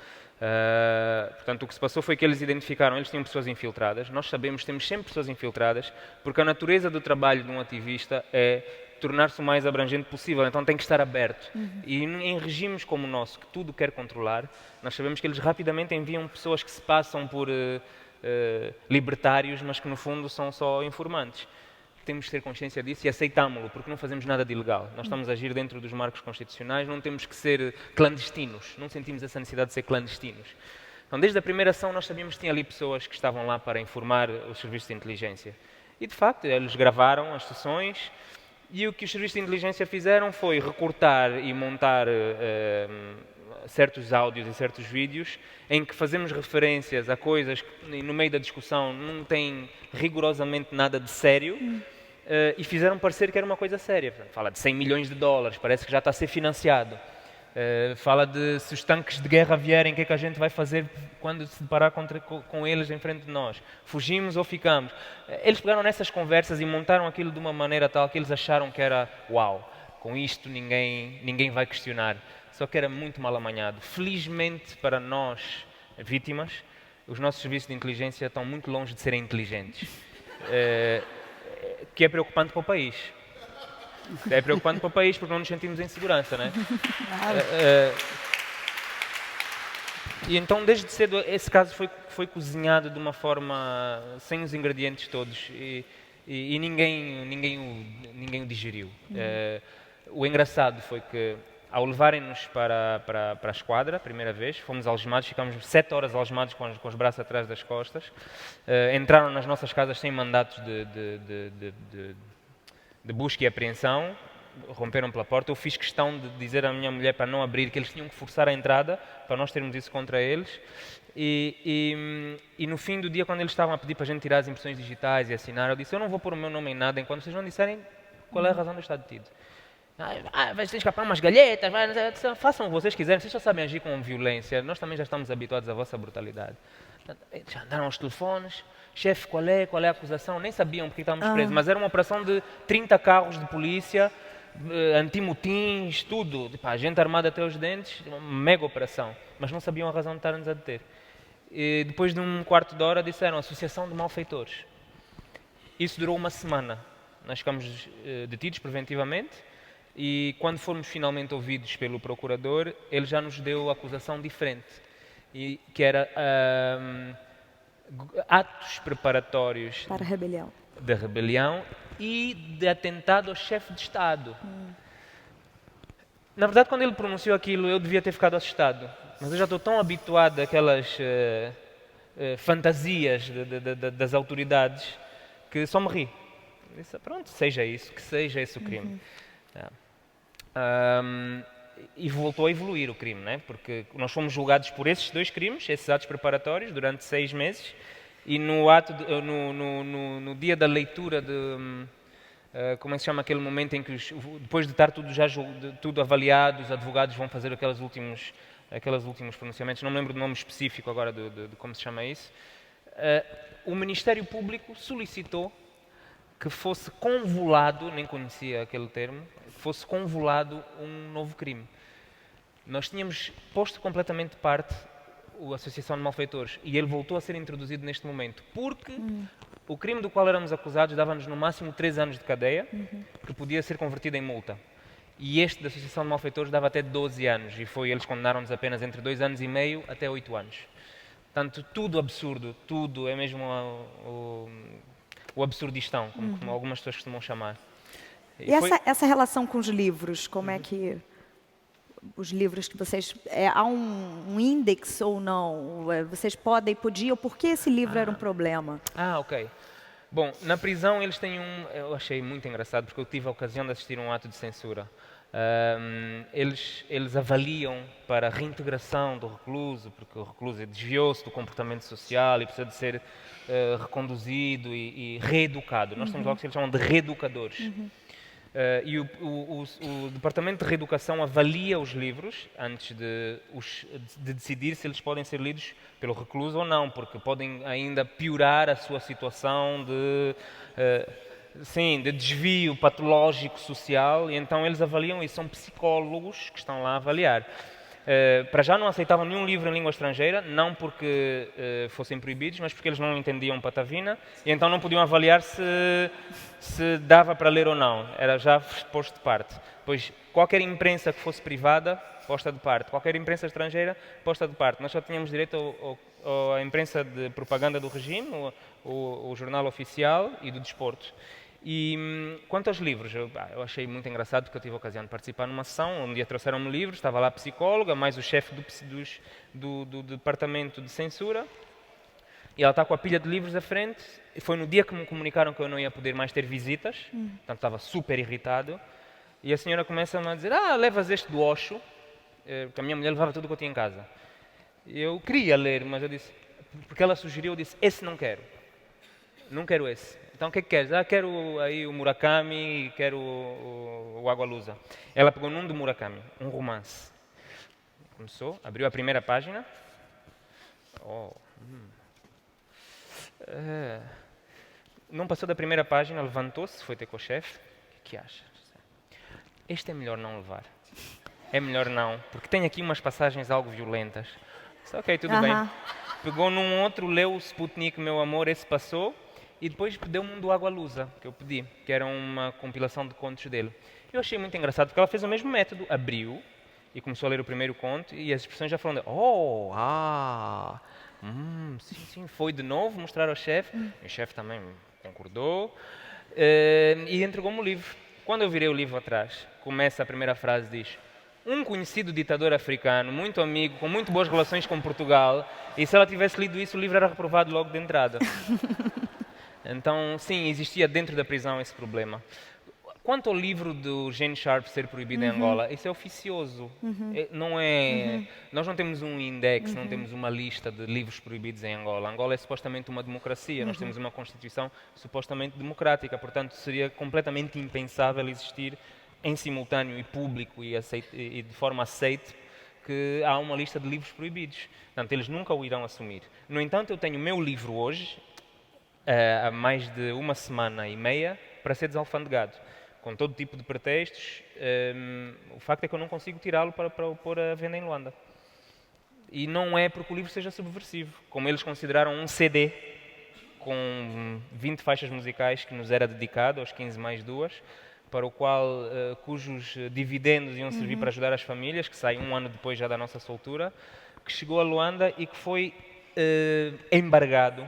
Portanto, o que se passou foi que eles identificaram, eles tinham pessoas infiltradas. Nós sabemos que temos sempre pessoas infiltradas, porque a natureza do trabalho de um ativista é tornar-se o mais abrangente possível, então tem que estar aberto. E em regimes como o nosso, que tudo quer controlar, nós sabemos que eles rapidamente enviam pessoas que se passam por libertários, mas que no fundo são só informantes. Temos que ter consciência disso e aceitámo-lo, porque não fazemos nada de ilegal. Nós estamos a agir dentro dos marcos constitucionais, não temos que ser clandestinos, não sentimos essa necessidade de ser clandestinos. Então, desde a primeira ação, nós sabíamos que tinha ali pessoas que estavam lá para informar os serviços de inteligência. E, de facto, eles gravaram as sessões, e o que os serviços de inteligência fizeram foi recortar e montar certos áudios e certos vídeos em que fazemos referências a coisas que no meio da discussão não têm rigorosamente nada de sério, e fizeram parecer que era uma coisa séria. Fala de 100 milhões de dólares, parece que já está a ser financiado. Fala de se os tanques de guerra vierem, o que é que a gente vai fazer quando se deparar com eles em frente de nós? Fugimos ou ficamos? Eles pegaram nessas conversas e montaram aquilo de uma maneira tal que eles acharam que era uau, com isto ninguém vai questionar. Só que era muito mal amanhado. Felizmente para nós, vítimas, os nossos serviços de inteligência estão muito longe de serem inteligentes. Que é preocupante para o país. É preocupante para o país porque não nos sentimos em segurança, não é? Claro. E então, desde cedo, esse caso foi cozinhado de uma forma sem os ingredientes todos e ninguém o digeriu. O engraçado foi que, ao levarem-nos para a esquadra, a primeira vez, fomos algemados, ficámos 7 horas algemados com os braços atrás das costas, entraram nas nossas casas sem mandatos de busca e apreensão, romperam pela porta. Eu fiz questão de dizer à minha mulher para não abrir, que eles tinham que forçar a entrada, para nós termos isso contra eles. E no fim do dia, quando eles estavam a pedir para a gente tirar as impressões digitais e assinar, eu disse, eu não vou pôr o meu nome em nada enquanto vocês não disserem qual é a razão de eu estar detido. Vai ter escapar umas galhetas, façam o que vocês quiserem, vocês só sabem agir com violência, nós também já estamos habituados à vossa brutalidade. Já andaram aos telefones, chefe, qual é a acusação? Nem sabiam porque estávamos presos, mas era uma operação de 30 carros de polícia, antimotins, tudo, a gente armada até os dentes, uma mega operação, mas não sabiam a razão de estar-nos a deter. E depois de um quarto de hora disseram, associação de malfeitores. Isso durou uma semana, nós ficamos detidos preventivamente, e quando fomos finalmente ouvidos pelo procurador, ele já nos deu a acusação diferente, que era atos preparatórios Para a rebelião. de rebelião e de atentado ao chefe de Estado. Na verdade, quando ele pronunciou aquilo, eu devia ter ficado assustado, mas eu já estou tão habituado àquelas fantasias das autoridades que só me ri. Disse, pronto, seja isso, que seja esse o crime. E voltou a evoluir o crime, né? Porque nós fomos julgados por esses 2 crimes, esses atos preparatórios, durante 6 meses, e no dia da leitura como é que se chama aquele momento em que, depois de estar tudo já tudo avaliado, os advogados vão fazer aqueles últimos pronunciamentos, não me lembro do nome específico agora de como se chama isso. O Ministério Público solicitou que fosse convolado, nem conhecia aquele termo, fosse convolado um novo crime. Nós tínhamos posto completamente de parte a Associação de Malfeitores e ele voltou a ser introduzido neste momento, porque o crime do qual éramos acusados dava-nos no máximo 3 anos de cadeia, que podia ser convertido em multa. E este da Associação de Malfeitores dava até 12 anos, e eles condenaram-nos apenas entre 2 anos e meio até 8 anos. Portanto, tudo absurdo, tudo é mesmo o absurdistão, como algumas pessoas costumam chamar. E essa relação com os livros, como é que... Os livros que vocês... há um índex ou não? Vocês podiam... Por que esse livro era um problema? Ok. Bom, na prisão eles têm eu achei muito engraçado, porque eu tive a ocasião de assistir a um ato de censura. Eles avaliam para a reintegração do recluso, porque o recluso desviou-se do comportamento social e precisa de ser reconduzido e reeducado. Nós temos logo que eles chamam de reeducadores. E o Departamento de Reeducação avalia os livros antes de decidir se eles podem ser lidos pelo recluso ou não, porque podem ainda piorar a sua situação de desvio patológico social, e então eles avaliam e são psicólogos que estão lá a avaliar. Para já não aceitavam nenhum livro em língua estrangeira, não porque fossem proibidos, mas porque eles não entendiam patavina, e então não podiam avaliar se dava para ler ou não, era já posto de parte. Pois qualquer imprensa que fosse privada, posta de parte, qualquer imprensa estrangeira, posta de parte. Nós só tínhamos direito à imprensa de propaganda do regime, o jornal oficial e do desporto. E quanto aos livros, eu achei muito engraçado, porque eu tive a ocasião de participar numa sessão onde trouxeram-me livros, estava lá a psicóloga, mais o chefe do departamento de censura, e ela está com a pilha de livros à frente, e foi no dia que me comunicaram que eu não ia poder mais ter visitas, portanto estava super irritado, e a senhora começa-me a dizer, levas este do Osho, porque a minha mulher levava tudo o que eu tinha em casa. Eu queria ler, mas eu disse, porque ela sugeriu, eu disse, esse não quero esse. Então o que é que queres? Quero aí o Murakami e quero o Agualusa. Ela pegou num do Murakami, um romance. Começou, abriu a primeira página. Não passou da primeira página, levantou-se, foi ter com o chefe. O que achas? Este é melhor não levar. É melhor não, porque tem aqui umas passagens algo violentas. Disse, ok, tudo bem. Pegou num outro, leu o Sputnik, Meu Amor, esse passou. E depois deu-me um do Agualusa, que eu pedi, que era uma compilação de contos dele. Eu achei muito engraçado, porque ela fez o mesmo método, abriu e começou a ler o primeiro conto, e as expressões já foram sim, foi de novo mostrar ao chefe, e o chefe também concordou, e entregou-me o livro. Quando eu virei o livro atrás, começa a primeira frase, diz: um conhecido ditador africano, muito amigo, com muito boas relações com Portugal, e se ela tivesse lido isso, o livro era reprovado logo de entrada. Então, sim, existia dentro da prisão esse problema. Quanto ao livro do Gene Sharp ser proibido em Angola, isso é oficioso. Não é... Nós não temos um index, não temos uma lista de livros proibidos em Angola. Angola é supostamente uma democracia, nós temos uma Constituição supostamente democrática, portanto seria completamente impensável existir em simultâneo e público e de forma aceite que há uma lista de livros proibidos. Portanto, eles nunca o irão assumir. No entanto, eu tenho o meu livro hoje, há mais de 1 semana e meia, para ser desalfandegado, com todo tipo de pretextos. O facto é que eu não consigo tirá-lo para o pôr à venda em Luanda. E não é porque o livro seja subversivo, como eles consideraram um CD com 20 faixas musicais que nos era dedicado, aos 15 mais 2, para o qual, cujos dividendos iam servir para ajudar as famílias, que sai 1 ano depois já da nossa soltura, que chegou a Luanda e que foi embargado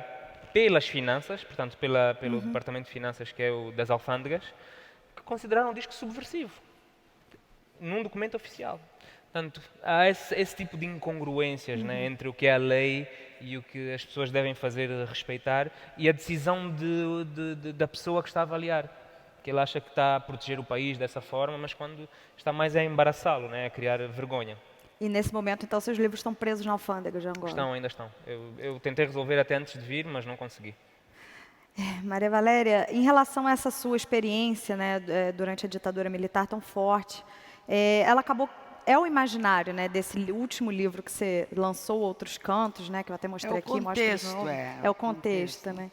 pelas finanças, portanto pelo Departamento de Finanças, que é o das alfândegas, que consideraram um disco subversivo, num documento oficial. Portanto, há esse tipo de incongruências, né, entre o que é a lei e o que as pessoas devem fazer respeitar e a decisão da pessoa que está a avaliar. Que ele acha que está a proteger o país dessa forma, mas quando está mais a embaraçá-lo, né, a criar vergonha. E nesse momento, então, seus livros estão presos na alfândega de Angola? Ainda estão. Eu tentei resolver até antes de vir, mas não consegui. Maria Valéria, em relação a essa sua experiência, né, durante a ditadura militar tão forte, ela acabou, é o imaginário, né, desse último livro que você lançou, Outros Cantos, né, que eu até mostrei aqui, mostra de novo. É o contexto, né?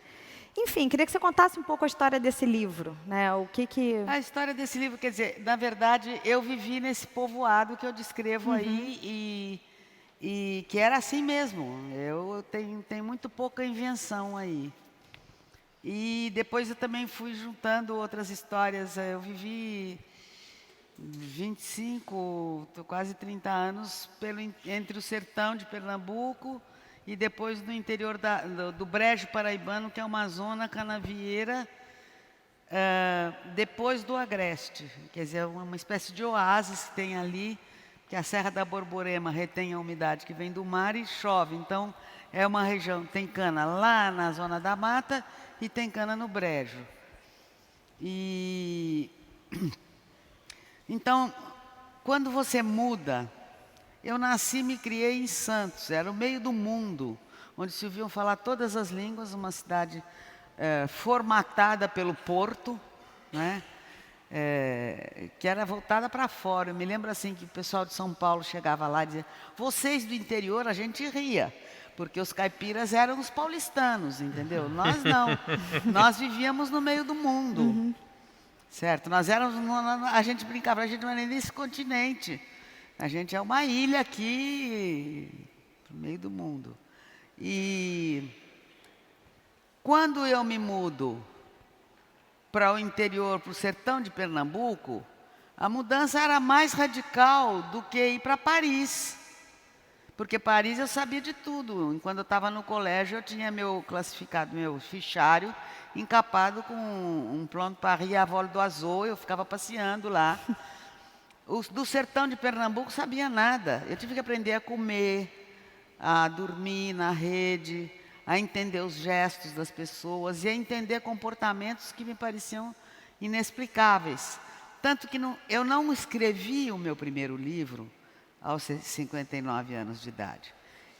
Enfim, queria que você contasse um pouco a história desse livro, né? O que... A história desse livro, quer dizer, na verdade, eu vivi nesse povoado que eu descrevo aí e que era assim mesmo. Eu tenho muito pouca invenção aí. E depois eu também fui juntando outras histórias. Eu vivi 25, quase 30 anos entre o sertão de Pernambuco e depois no interior do Brejo Paraibano, que é uma zona canavieira, depois do Agreste. Quer dizer, uma espécie de oásis que tem ali, que a Serra da Borborema retém a umidade que vem do mar e chove. Então, é uma região, tem cana lá na zona da mata e tem cana no Brejo. Então, quando você muda, eu nasci e me criei em Santos, era o meio do mundo, onde se ouviam falar todas as línguas, uma cidade formatada pelo porto, né? Que era voltada para fora. Eu me lembro assim que o pessoal de São Paulo chegava lá e dizia, vocês do interior, a gente ria, porque os caipiras eram os paulistanos, entendeu? Nós não, nós vivíamos no meio do mundo, certo? Nós éramos, a gente brincava, a gente não é nem desse continente, a gente é uma ilha aqui, no meio do mundo. E quando eu me mudo para o interior, para o sertão de Pernambuco, a mudança era mais radical do que ir para Paris. Porque Paris eu sabia de tudo. Quando eu estava no colégio, eu tinha meu classificado, meu fichário, encapado com um Plante Paris à vol d'oiseau, eu ficava passeando lá. Do sertão de Pernambuco sabia nada. Eu tive que aprender a comer, a dormir na rede, a entender os gestos das pessoas e a entender comportamentos que me pareciam inexplicáveis. Tanto que eu não escrevi o meu primeiro livro aos 59 anos de idade.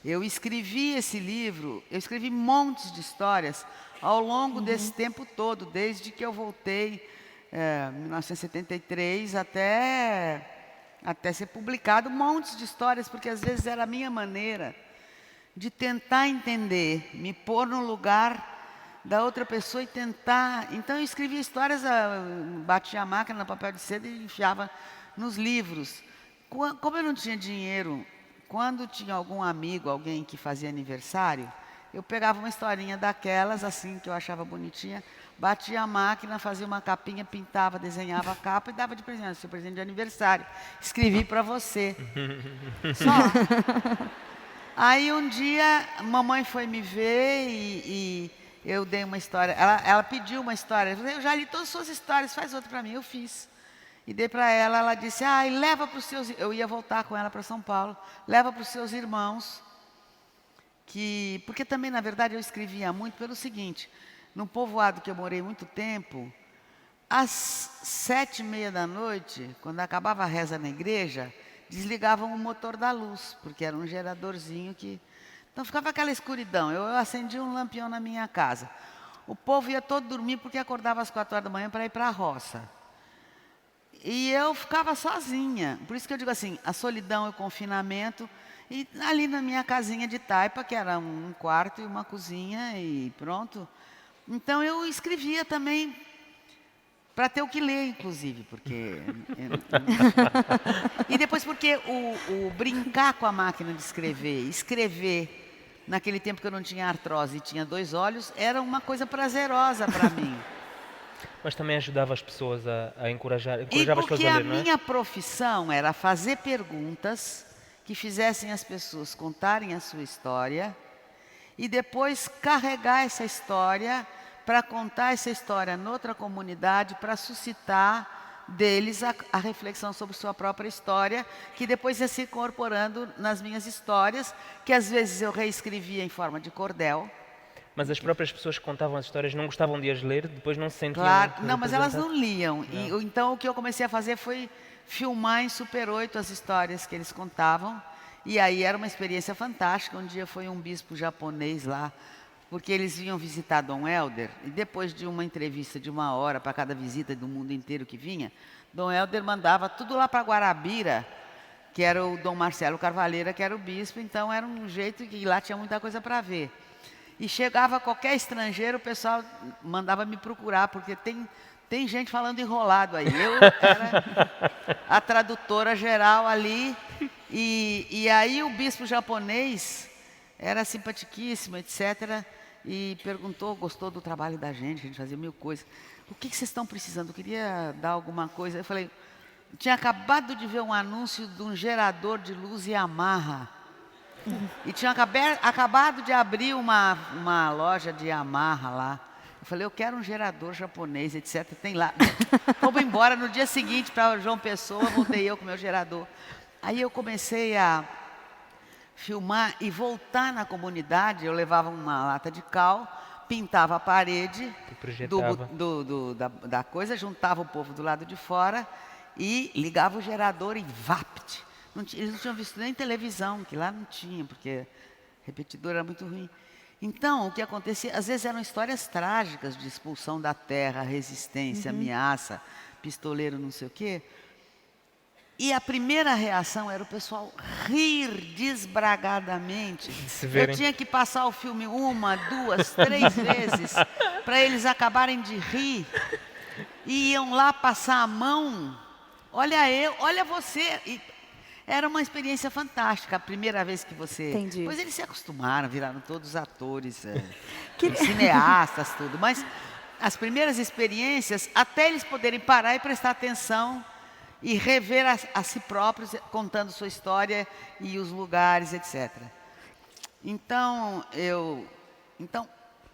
Eu escrevi esse livro, eu escrevi montes de histórias ao longo desse tempo todo, desde que eu voltei em 1973 até ser publicado, montes de histórias, porque às vezes era a minha maneira de tentar entender, me pôr no lugar da outra pessoa e tentar... Então eu escrevia histórias, batia a máquina no papel de seda e enfiava nos livros. Como eu não tinha dinheiro, quando tinha algum amigo, alguém que fazia aniversário, eu pegava uma historinha daquelas, assim, que eu achava bonitinha, batia a máquina, fazia uma capinha, pintava, desenhava a capa e dava de presente, seu presente de aniversário. Escrevi para você. Só. Aí um dia, mamãe foi me ver e eu dei uma história. Ela pediu uma história. Eu já li todas as suas histórias, faz outra para mim. Eu fiz. E dei para ela, ela disse, leva para os seus... Eu ia voltar com ela para São Paulo. Leva para os seus irmãos. Porque também, na verdade, eu escrevia muito pelo seguinte. No povoado que eu morei muito tempo, às 7h30 da noite, quando acabava a reza na igreja, desligavam o motor da luz, porque era um geradorzinho que... Então ficava aquela escuridão. Eu acendia um lampião na minha casa. O povo ia todo dormir porque acordava às 4 horas da manhã para ir para a roça. E eu ficava sozinha. Por isso que eu digo assim, a solidão e o confinamento. E ali na minha casinha de taipa, que era um quarto e uma cozinha e pronto. Então eu escrevia também para ter o que ler, inclusive, porque... E depois porque o brincar com a máquina de escrever, naquele tempo que eu não tinha artrose e tinha 2 olhos, era uma coisa prazerosa para mim. Mas também ajudava as pessoas a encorajar as E pessoas porque a a ler, não é? minha profissão era fazer perguntas que fizessem as pessoas contarem a sua história e depois carregar essa história para contar essa história noutra comunidade, para suscitar deles a reflexão sobre sua própria história, que depois ia se incorporando nas minhas histórias, que às vezes eu reescrevia em forma de cordel. Mas as próprias pessoas que contavam as histórias não gostavam de as ler, depois não se sentiam... Claro, não, mas elas não representadas? liam. E, então o que eu comecei a fazer foi filmar em Super 8 as histórias que eles contavam. E aí era uma experiência fantástica. Um dia foi um bispo japonês lá porque eles vinham visitar Dom Helder, e depois de uma entrevista de 1 hora para cada visita do mundo inteiro que vinha, Dom Helder mandava tudo lá para Guarabira, que era o Dom Marcelo Carvalheira, que era o bispo, então era um jeito que lá tinha muita coisa para ver. E chegava qualquer estrangeiro, o pessoal mandava me procurar, porque tem gente falando enrolado aí. Eu era a tradutora geral ali, e aí o bispo japonês era simpaticíssimo, etc., e perguntou, gostou do trabalho da gente, a gente fazia 1000 coisas. O que vocês estão precisando? Eu queria dar alguma coisa. Eu falei, tinha acabado de ver um anúncio de um gerador de luz Yamaha. E tinha acabado de abrir uma loja de Yamaha lá. Eu falei, eu quero um gerador japonês, etc. Tem lá. Fomos embora no dia seguinte para João Pessoa, voltei eu com o meu gerador. Aí eu comecei a filmar e voltar na comunidade. Eu levava uma lata de cal, pintava a parede da coisa, juntava o povo do lado de fora e ligava o gerador e vapt. Eles não tinham visto nem televisão, que lá não tinha, porque repetidor era muito ruim. Então, o que acontecia, às vezes eram histórias trágicas de expulsão da terra, resistência, ameaça, pistoleiro, não sei o quê. E a primeira reação era o pessoal rir desbragadamente. Eu tinha que passar o filme 1, 2, 3 vezes para eles acabarem de rir. E iam lá passar a mão. Olha eu, olha você. E era uma experiência fantástica, a primeira vez que você... Entendi. Depois eles se acostumaram, viraram todos atores, cineastas, tudo. Mas as primeiras experiências, até eles poderem parar e prestar atenção e rever a si próprios, contando sua história e os lugares, etc. Então,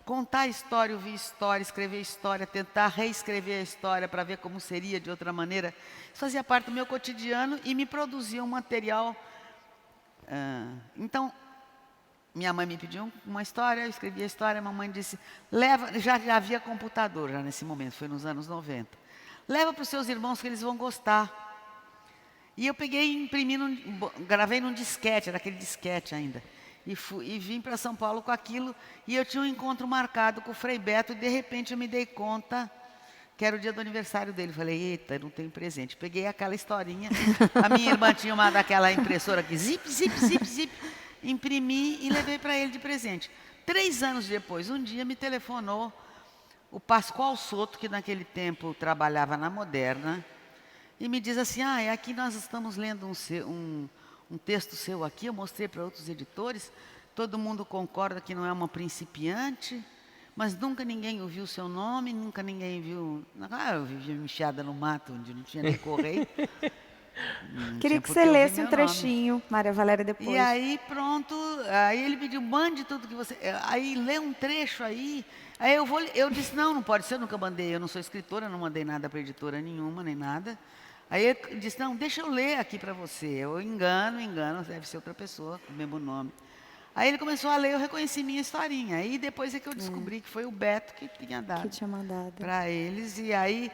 contar a história, ouvir história, escrever história, tentar reescrever a história para ver como seria de outra maneira, isso fazia parte do meu cotidiano e me produzia um material. Então, minha mãe me pediu uma história, eu escrevi a história, a mamãe disse, leva, já havia computador já nesse momento, foi nos anos 90. Leva para os seus irmãos que eles vão gostar. E eu peguei e imprimi, gravei num disquete, era aquele disquete ainda. E vim para São Paulo com aquilo, e eu tinha um encontro marcado com o Frei Beto, e de repente eu me dei conta que era o dia do aniversário dele. Falei, eita, não tenho presente. Peguei aquela historinha, a minha irmã tinha uma daquela impressora que zip, zip, zip, zip, imprimi e levei para ele de presente. 3 anos depois, um dia me telefonou o Pascoal Soto, que naquele tempo trabalhava na Moderna, e me diz assim, aqui nós estamos lendo um texto seu aqui, eu mostrei para outros editores, todo mundo concorda que não é uma principiante, mas nunca ninguém ouviu o seu nome, nunca ninguém viu... eu vivia enfiada no mato, onde não tinha nem correio. Queria que você lesse um trechinho, Maria Valéria, depois. E aí, pronto, aí ele pediu, mande tudo que você... Aí, lê um trecho aí. Aí eu disse, não pode ser, eu nunca mandei, eu não sou escritora, não mandei nada para editora nenhuma, nem nada. Aí ele disse, não, deixa eu ler aqui para você. Eu engano, deve ser outra pessoa, com o mesmo nome. Aí ele começou a ler, eu reconheci minha historinha. Aí depois é que eu descobri que foi o Beto que tinha dado para eles. E aí,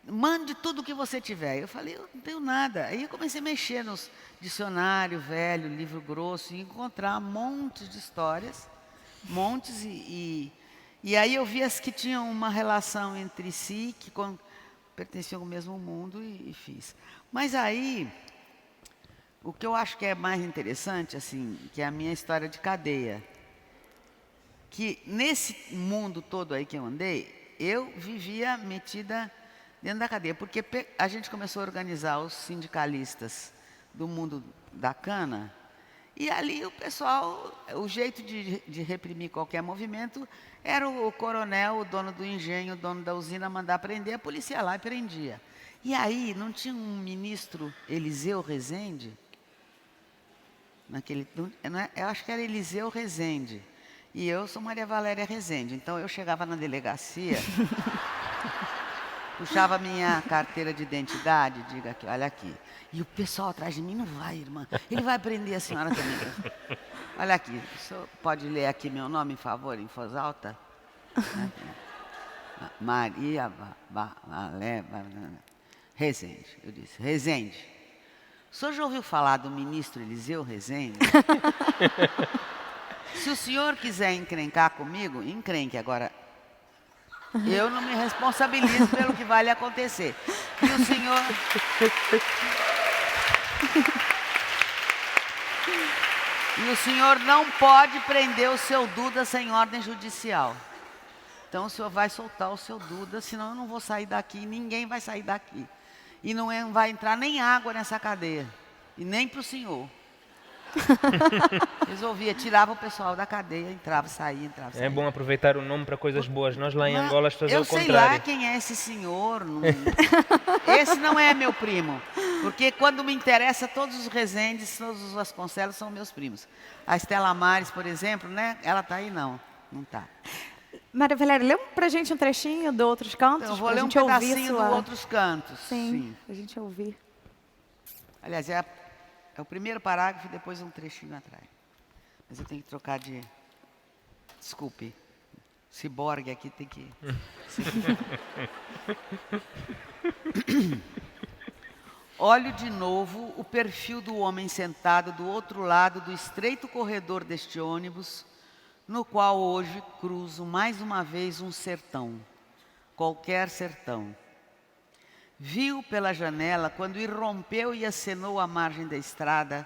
mande tudo o que você tiver. Eu falei, eu não tenho nada. Aí eu comecei a mexer nos dicionário velho, livro grosso, e encontrar montes de histórias, montes, e aí eu vi as que tinham uma relação entre si, que pertenciam ao mesmo mundo, e fiz. Mas aí, o que eu acho que é mais interessante, assim, que é a minha história de cadeia, que nesse mundo todo aí que eu andei, eu vivia metida dentro da cadeia, porque a gente começou a organizar os sindicalistas do mundo da cana, e ali o pessoal, o jeito de reprimir qualquer movimento era o coronel, o dono do engenho, o dono da usina mandar prender, a polícia ia lá e prendia. E aí, não tinha um ministro, Eliseu Rezende? Eu acho que era Eliseu Rezende. E eu sou Maria Valéria Rezende. Então, eu chegava na delegacia, puxava minha carteira de identidade, diga aqui, olha aqui. E o pessoal atrás de mim, não vai, irmã. Ele vai prender a senhora também. Olha aqui, o senhor pode ler aqui meu nome, por favor, em voz alta? Maria Valéria Rezende. Eu disse, Rezende. O senhor já ouviu falar do ministro Eliseu Rezende? Se o senhor quiser encrencar comigo, encrenque. Agora, eu não me responsabilizo pelo que vai lhe acontecer. E o senhor... E o senhor não pode prender o seu Duda sem ordem judicial. Então o senhor vai soltar o seu Duda, senão eu não vou sair daqui, ninguém vai sair daqui. E não vai entrar nem água nessa cadeia. E nem para o senhor. Resolvia, tirava o pessoal da cadeia, entrava, saía. É bom aproveitar o nome para coisas boas. Nós lá em Mas Angola estamos ao eu sei contrário. lá quem é esse senhor. Esse não é meu primo. Porque quando me interessa, todos os Rezendes, todos os Vasconcelos são meus primos. A Estela Mares, por exemplo, né? Ela está aí? Não está. Maria Valéria, lê pra gente um trechinho do Outros Cantos? Então, eu vou pra ler um gente ouvir pedacinho sua... do Outros Cantos. Sim, pra gente ouvir. Aliás, é o primeiro parágrafo e depois um trechinho atrás. Mas eu tenho que trocar de... Desculpe. Ciborgue aqui tem que... Olho de novo o perfil do homem sentado do outro lado do estreito corredor deste ônibus, no qual hoje cruzo mais uma vez um sertão, qualquer sertão. Vi-o pela janela quando irrompeu e acenou à margem da estrada,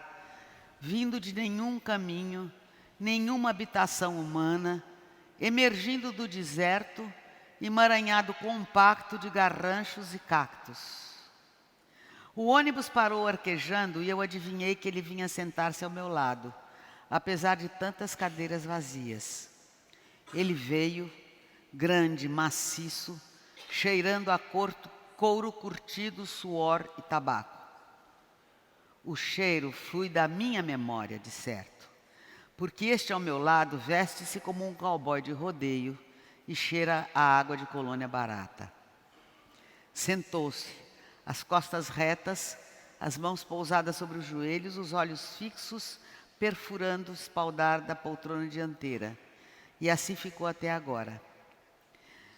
vindo de nenhum caminho, nenhuma habitação humana, emergindo do deserto, emaranhado compacto de garranchos e cactos. O ônibus parou arquejando e eu adivinhei que ele vinha sentar-se ao meu lado, apesar de tantas cadeiras vazias. Ele veio, grande, maciço, cheirando a couro curtido, suor e tabaco. O cheiro flui da minha memória, de certo, porque este ao meu lado veste-se como um cowboy de rodeio e cheira a água de colônia barata. Sentou-se, as costas retas, as mãos pousadas sobre os joelhos, os olhos fixos, perfurando o espaldar da poltrona dianteira. E assim ficou até agora.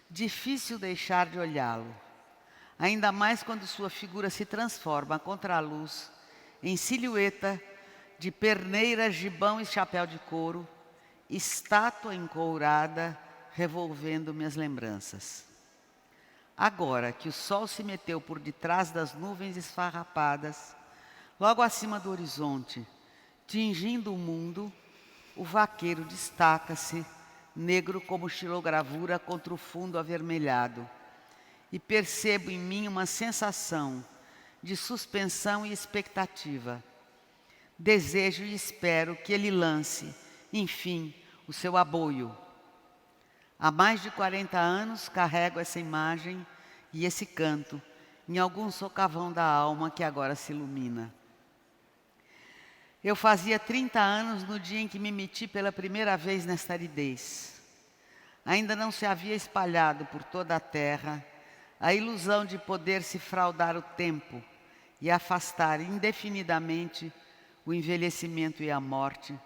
Difícil deixar de olhá-lo, ainda mais quando sua figura se transforma contra a luz, em silhueta de perneira, gibão e chapéu de couro, estátua encourada, revolvendo-me as lembranças. Agora que o sol se meteu por detrás das nuvens esfarrapadas, logo acima do horizonte, tingindo o mundo, o vaqueiro destaca-se, negro como xilogravura contra o fundo avermelhado, e percebo em mim uma sensação de suspensão e expectativa. Desejo e espero que ele lance, enfim, o seu aboio. Há mais de 40 anos carrego essa imagem e esse canto em algum socavão da alma que agora se ilumina. Eu fazia 30 anos no dia em que me meti pela primeira vez nesta aridez. Ainda não se havia espalhado por toda a terra a ilusão de poder se fraudar o tempo e afastar indefinidamente o envelhecimento e a morte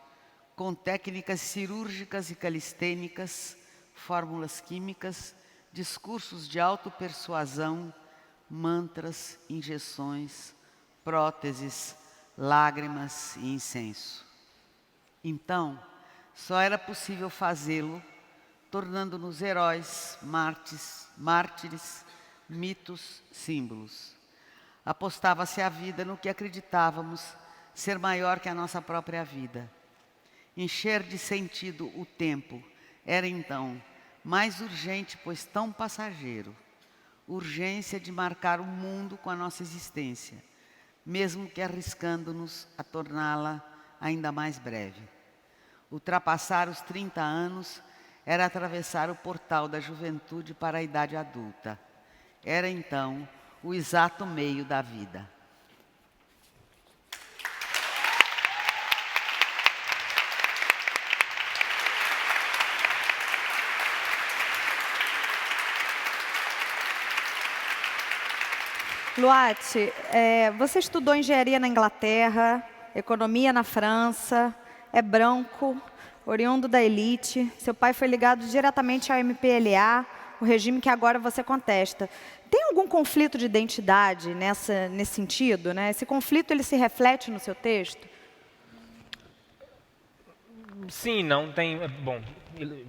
com técnicas cirúrgicas e calistênicas, fórmulas químicas, discursos de autopersuasão, mantras, injeções, próteses, lágrimas e incenso. Então, só era possível fazê-lo, tornando-nos heróis, mártires, mitos, símbolos. Apostava-se a vida no que acreditávamos ser maior que a nossa própria vida. Encher de sentido o tempo era então mais urgente, pois tão passageiro. Urgência de marcar o mundo com a nossa existência, mesmo que arriscando-nos a torná-la ainda mais breve. Ultrapassar os 30 anos era atravessar o portal da juventude para a idade adulta. Era então o exato meio da vida. Luati, você estudou engenharia na Inglaterra, economia na França, é branco, oriundo da elite, seu pai foi ligado diretamente ao MPLA, o regime que agora você contesta. Tem algum conflito de identidade nesse sentido, né? Esse conflito ele se reflete no seu texto? Sim, não tem. Bom,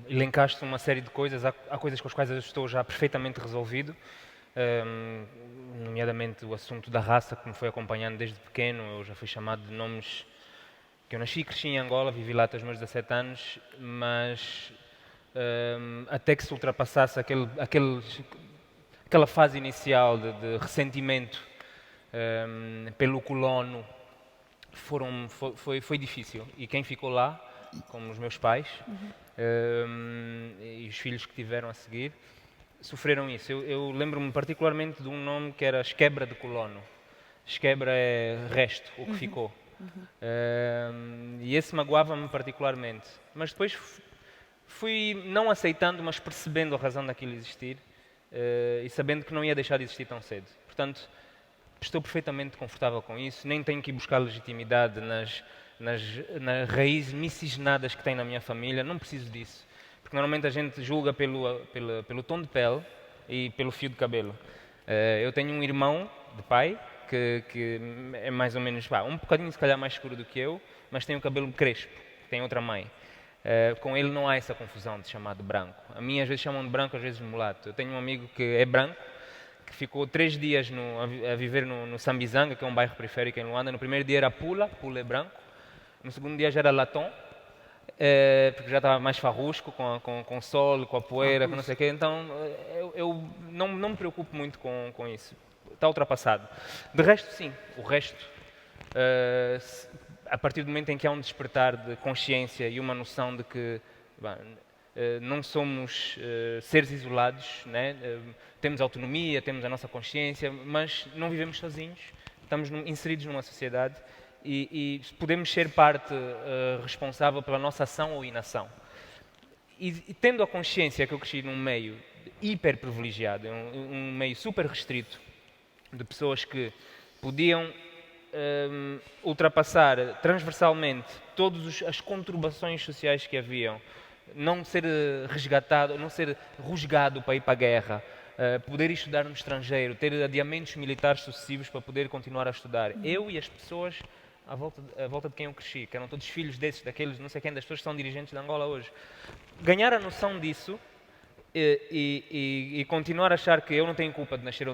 elencaste uma série de coisas. Há coisas com as quais eu estou já perfeitamente resolvido, nomeadamente o assunto da raça, que me foi acompanhando desde pequeno. Eu já fui chamado de nomes que eu nasci e cresci em Angola, vivi lá até os meus 17 anos, mas até que se ultrapassasse aquela fase inicial de ressentimento pelo colono, foi difícil. E quem ficou lá, como os meus pais, e os filhos que tiveram a seguir, sofreram isso. Eu lembro-me particularmente de um nome que era Esquebra de Colono. Esquebra é resto, o que ficou. E esse magoava-me particularmente. Mas depois fui não aceitando, mas percebendo a razão daquilo existir e sabendo que não ia deixar de existir tão cedo. Portanto, estou perfeitamente confortável com isso, nem tenho que ir buscar legitimidade nas raízes miscigenadas que tem na minha família, não preciso disso. Porque normalmente a gente julga pelo tom de pele e pelo fio de cabelo. Eu tenho um irmão de pai que é mais ou menos, um bocadinho se calhar mais escuro do que eu, mas tem o cabelo crespo, tem outra mãe. Com ele não há essa confusão de chamar de branco. A mim às vezes chamam de branco, às vezes de mulato. Eu tenho um amigo que é branco, que ficou 3 dias a viver no Sambizanga, que é um bairro periférico em Luanda. No primeiro dia era Pula é branco. No segundo dia já era Latom, porque já estava mais farrusco, com o sol, com a poeira, com não sei o quê. Então eu não me preocupo muito com isso. Está ultrapassado. De resto, sim. O resto, a partir do momento em que há um despertar de consciência e uma noção de que não somos seres isolados, né? Temos autonomia, temos a nossa consciência, mas não vivemos sozinhos, estamos inseridos numa sociedade e podemos ser parte responsável pela nossa ação ou inação. E tendo a consciência que eu cresci num meio hiper privilegiado, um meio super restrito, de pessoas que podiam ultrapassar transversalmente todas as conturbações sociais que haviam, não ser resgatado, não ser rusgado para ir para a guerra, poder estudar no estrangeiro, ter adiamentos militares sucessivos para poder continuar a estudar. Eu e as pessoas à volta de quem eu cresci, que eram todos filhos desses, daqueles, não sei quem, das pessoas que são dirigentes de Angola hoje. Ganhar a noção disso e continuar a achar que eu não tenho culpa de nascer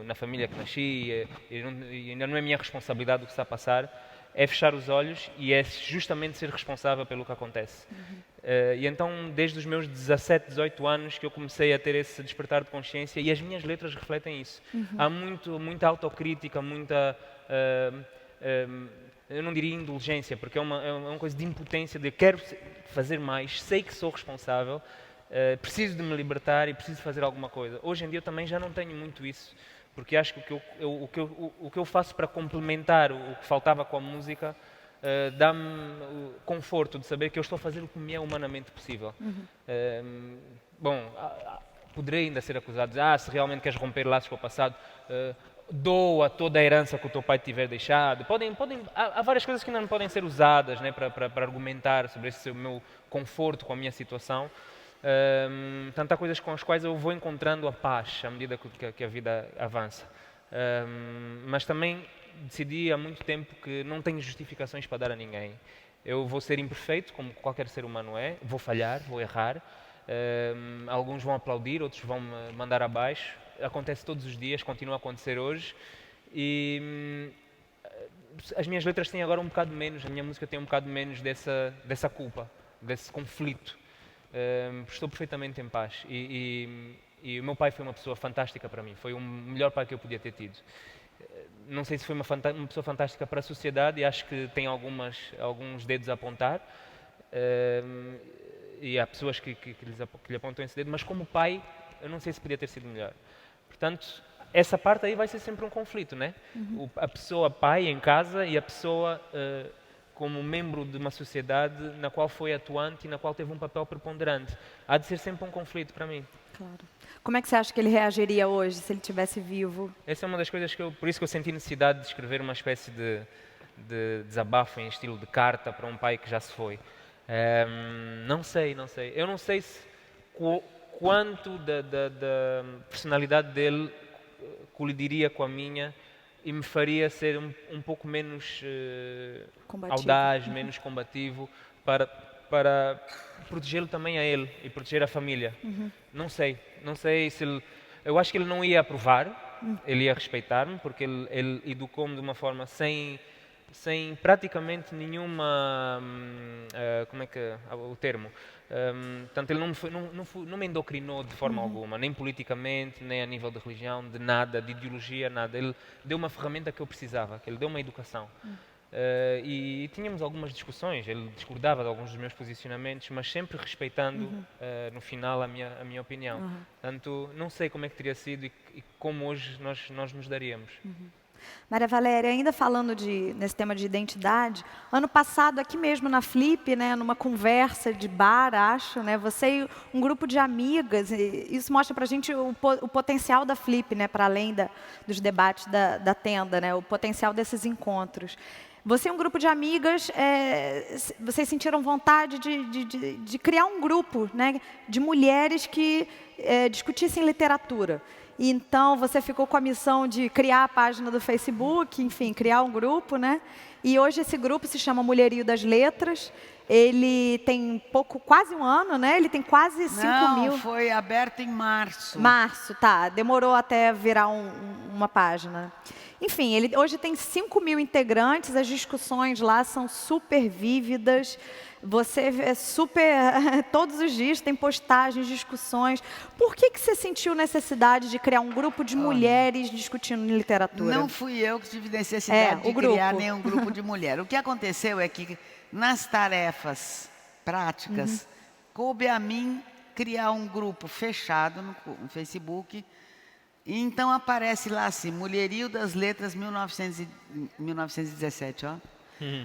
na família que nasci e ainda não é minha responsabilidade o que está a passar, é fechar os olhos e é justamente ser responsável pelo que acontece. E então, desde os meus 17, 18 anos que eu comecei a ter esse despertar de consciência e as minhas letras refletem isso. Há muita autocrítica, muita... eu não diria indulgência, porque é uma coisa de impotência, de quero fazer mais, sei que sou responsável, preciso de me libertar e preciso fazer alguma coisa. Hoje em dia eu também já não tenho muito isso, porque acho que o que eu faço para complementar o que faltava com a música dá-me o conforto de saber que eu estou a fazer o que me é humanamente possível. Poderei ainda ser acusado de se realmente queres romper laços com o passado, doa toda a herança que o teu pai tiver deixado. Há várias coisas que ainda não podem ser usadas, né, para argumentar sobre esse meu conforto com a minha situação. Há coisas com as quais eu vou encontrando a paz à medida que a vida avança. Mas também decidi há muito tempo que não tenho justificações para dar a ninguém. Eu vou ser imperfeito, como qualquer ser humano é, vou falhar, vou errar. Alguns vão aplaudir, outros vão me mandar abaixo. Acontece todos os dias, continua a acontecer hoje. E as minhas letras têm agora um bocado menos, a minha música tem um bocado menos dessa culpa, desse conflito. Estou perfeitamente em paz e o meu pai foi uma pessoa fantástica para mim, foi o melhor pai que eu podia ter tido. Não sei se foi uma pessoa fantástica para a sociedade e acho que tem alguns dedos a apontar e há pessoas que lhe apontam esse dedo, mas como pai eu não sei se podia ter sido melhor. Portanto, essa parte aí vai ser sempre um conflito, né? A pessoa pai em casa e a pessoa como membro de uma sociedade na qual foi atuante e na qual teve um papel preponderante. Há de ser sempre um conflito para mim. Claro. Como é que você acha que ele reagiria hoje, se ele estivesse vivo? Essa é uma das coisas por isso que eu senti necessidade de escrever uma espécie de desabafo em estilo de carta para um pai que já se foi. Não sei. Eu não sei quanto da personalidade dele colidiria com a minha e me faria ser um pouco menos audaz, menos combativo para para protegê-lo também a ele e proteger a família. Não sei se ele... Eu acho que ele não ia aprovar, ele ia respeitar-me, porque ele educou-me de uma forma sem praticamente nenhuma... como é que é o termo? Portanto, ele não me endocrinou de forma alguma, nem politicamente, nem a nível de religião, de nada, de ideologia, nada. Ele deu uma ferramenta que eu precisava, que ele deu uma educação. E tínhamos algumas discussões, ele discordava de alguns dos meus posicionamentos, mas sempre respeitando, no final, a minha opinião. Portanto, não sei como é que teria sido e como hoje nós nos daríamos. Maria Valéria, ainda falando nesse tema de identidade, ano passado, aqui mesmo na Flip, né, numa conversa de bar, acho, né, você e um grupo de amigas, e isso mostra para a gente o potencial da Flip, né, para além dos debates da tenda, né, o potencial desses encontros. Você e um grupo de amigas, vocês sentiram vontade de criar um grupo, né, de mulheres que discutissem literatura. Então, você ficou com a missão de criar a página do Facebook, enfim, criar um grupo, né? E hoje esse grupo se chama Mulherio das Letras. Ele tem quase um ano, né? Ele tem quase 5 mil. Não, foi aberto em março. Março, tá. Demorou até virar uma página. Enfim, ele hoje tem 5 mil integrantes, as discussões lá são super vívidas. Você vê todos os dias tem postagens, discussões. Por que você sentiu necessidade de criar um grupo de mulheres discutindo literatura? Não fui eu que tive necessidade de criar nenhum grupo de mulher. O que aconteceu é que, nas tarefas práticas, coube a mim criar um grupo fechado no Facebook. E então aparece lá assim, Mulherio das Letras 1917, ó.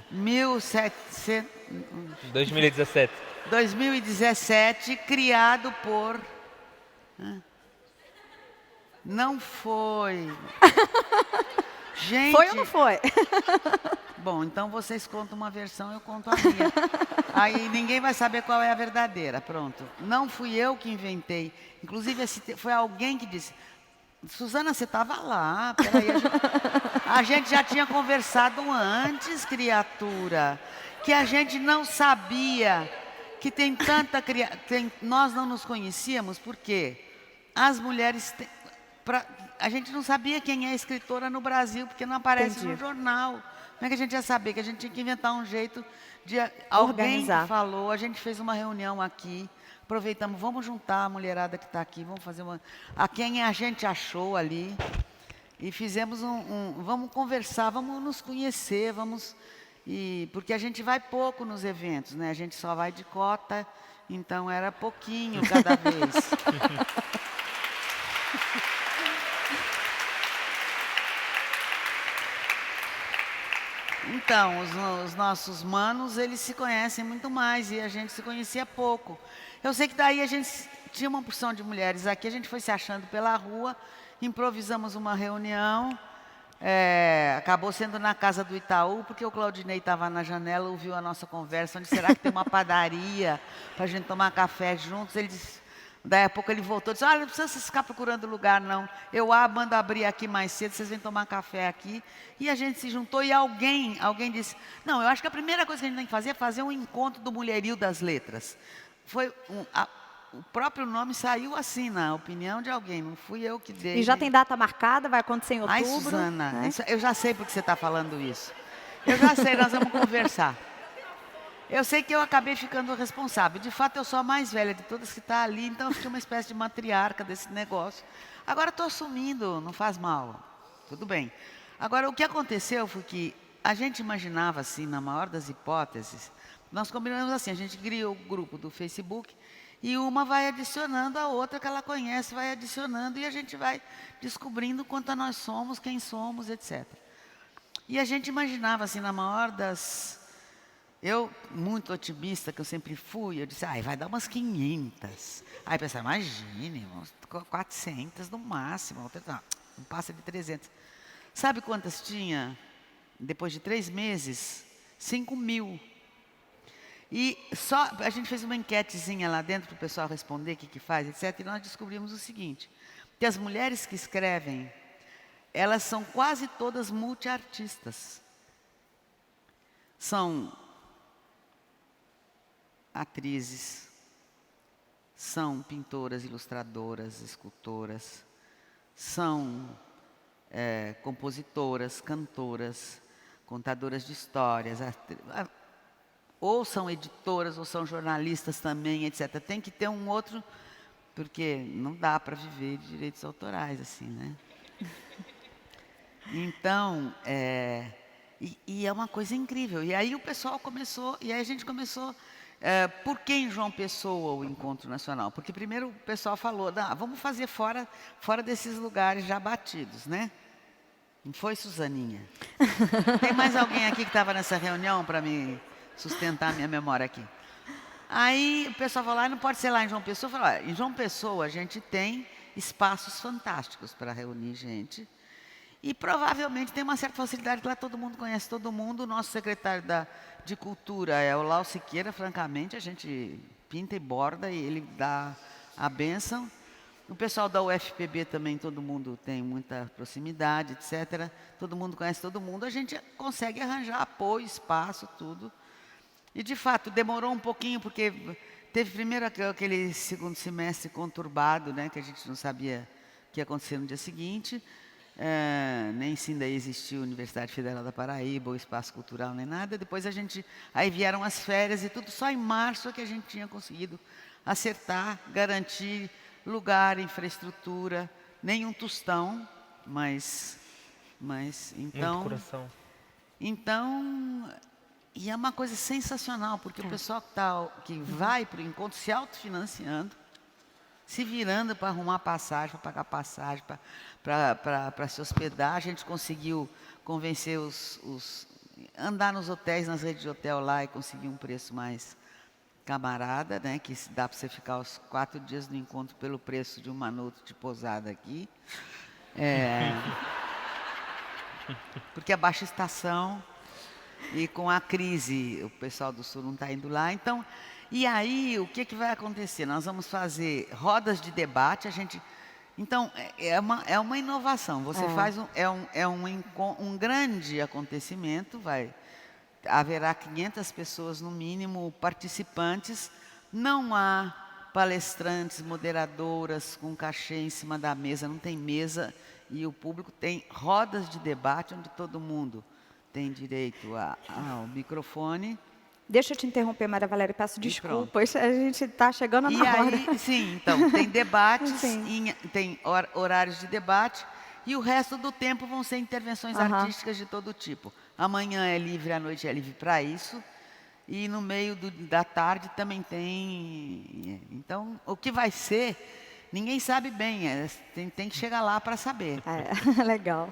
2017, criado por... Não foi. Gente... Foi ou não foi? Bom, então vocês contam uma versão, eu conto a minha. Aí ninguém vai saber qual é a verdadeira, pronto. Não fui eu que inventei. Inclusive, foi alguém que disse... Suzana, você estava lá, peraí, a gente já tinha conversado antes, criatura, que a gente não sabia que tem tanta nós não nos conhecíamos, porque as mulheres, a gente não sabia quem é escritora no Brasil, porque não aparece no jornal. Como é que a gente ia saber? Que a gente tinha que inventar um jeito de... Alguém falou, a gente fez uma reunião aqui, aproveitamos, vamos juntar a mulherada que está aqui, vamos fazer a quem a gente achou ali. E fizemos vamos conversar, vamos nos conhecer, porque a gente vai pouco nos eventos, né? A gente só vai de cota, então era pouquinho cada vez. Então, os nossos manos, eles se conhecem muito mais e a gente se conhecia pouco. Eu sei que daí a gente tinha uma porção de mulheres aqui, a gente foi se achando pela rua, improvisamos uma reunião, acabou sendo na casa do Itaú, porque o Claudinei estava na janela, ouviu a nossa conversa, onde será que tem uma padaria para a gente tomar café juntos. Ele disse, daí a pouco ele voltou e disse, olha, não precisa ficar procurando lugar não, eu mando abrir aqui mais cedo, vocês vêm tomar café aqui. E a gente se juntou e alguém disse, não, eu acho que a primeira coisa que a gente tem que fazer é fazer um encontro do Mulherio das Letras. O próprio nome saiu assim, na opinião de alguém, não fui eu que dei. E já tem data marcada, vai acontecer em outubro? Ai, Suzana, eu já sei por que você está falando isso. Eu já sei, nós vamos conversar. Eu sei que eu acabei ficando responsável. De fato, eu sou a mais velha de todas que está ali, então eu fui uma espécie de matriarca desse negócio. Agora estou assumindo, não faz mal, tudo bem. Agora, o que aconteceu foi que a gente imaginava assim, na maior das hipóteses, nós combinamos assim, a gente criou o grupo do Facebook e uma vai adicionando a outra que ela conhece, vai adicionando e a gente vai descobrindo quanto nós somos, quem somos, etc. E a gente imaginava assim, na maior das... Eu, muito otimista, que eu sempre fui, eu disse, vai dar umas 500. Aí pensava, imagine, 400 no máximo, não passa de 300. Sabe quantas tinha? Depois de 3 meses, 5 mil. E a gente fez uma enquetezinha lá dentro para o pessoal responder o que faz, etc. E nós descobrimos o seguinte, que as mulheres que escrevem, elas são quase todas multiartistas. São atrizes, são pintoras, ilustradoras, escultoras, são compositoras, cantoras, contadoras de histórias, ou são editoras, ou são jornalistas também, etc. Tem que ter um outro, porque não dá para viver de direitos autorais, assim, né? Então, e é uma coisa incrível. E aí o pessoal começou, e aí a gente começou, por que em João Pessoa o Encontro Nacional? Porque primeiro o pessoal falou, vamos fazer fora desses lugares já batidos, né? Não foi, Suzaninha? Tem mais alguém aqui que estava nessa reunião para me sustentar a minha memória aqui? Aí o pessoal falou, não pode ser lá em João Pessoa. Eu falei, em João Pessoa a gente tem espaços fantásticos para reunir gente. E provavelmente tem uma certa facilidade, que lá todo mundo conhece todo mundo. O nosso secretário de Cultura é o Lau Siqueira, francamente, a gente pinta e borda e ele dá a bênção. O pessoal da UFPB também, todo mundo tem muita proximidade, etc. Todo mundo conhece todo mundo, a gente consegue arranjar apoio, espaço, tudo. E, de fato, demorou um pouquinho, porque teve primeiro aquele segundo semestre conturbado, né, que a gente não sabia o que ia acontecer no dia seguinte. Nem se ainda existiu a Universidade Federal da Paraíba, ou Espaço Cultural, nem nada. Depois aí vieram as férias e tudo, só em março é que a gente tinha conseguido acertar, garantir lugar, infraestrutura, nem um tostão, mas então... Muito coração. Então, e é uma coisa sensacional, porque o pessoal que vai para o encontro se autofinanciando, se virando para arrumar passagem, para pagar passagem, para se hospedar. A gente conseguiu convencer andar nos hotéis, nas redes de hotel lá e conseguir um preço mais camarada, né? Que dá para você ficar os 4 dias no encontro pelo preço de uma noite de pousada aqui. Porque é baixa estação e com a crise o pessoal do Sul não está indo lá. Então, e aí o que vai acontecer? Nós vamos fazer rodas de debate. Então, é uma inovação. Você faz um grande acontecimento, haverá 500 pessoas no mínimo participantes, não há palestrantes, moderadoras com cachê em cima da mesa, não tem mesa, e o público tem rodas de debate onde todo mundo tem direito ao microfone. Deixa eu te interromper, Maria Valéria, peço desculpas, a gente está chegando na hora. Sim, então, tem debates, tem horários de debate, e o resto do tempo vão ser intervenções artísticas de todo tipo. Amanhã é livre, à noite é livre para isso, e no meio da tarde também tem. Então, o que vai ser, ninguém sabe bem, tem que chegar lá para saber. Legal.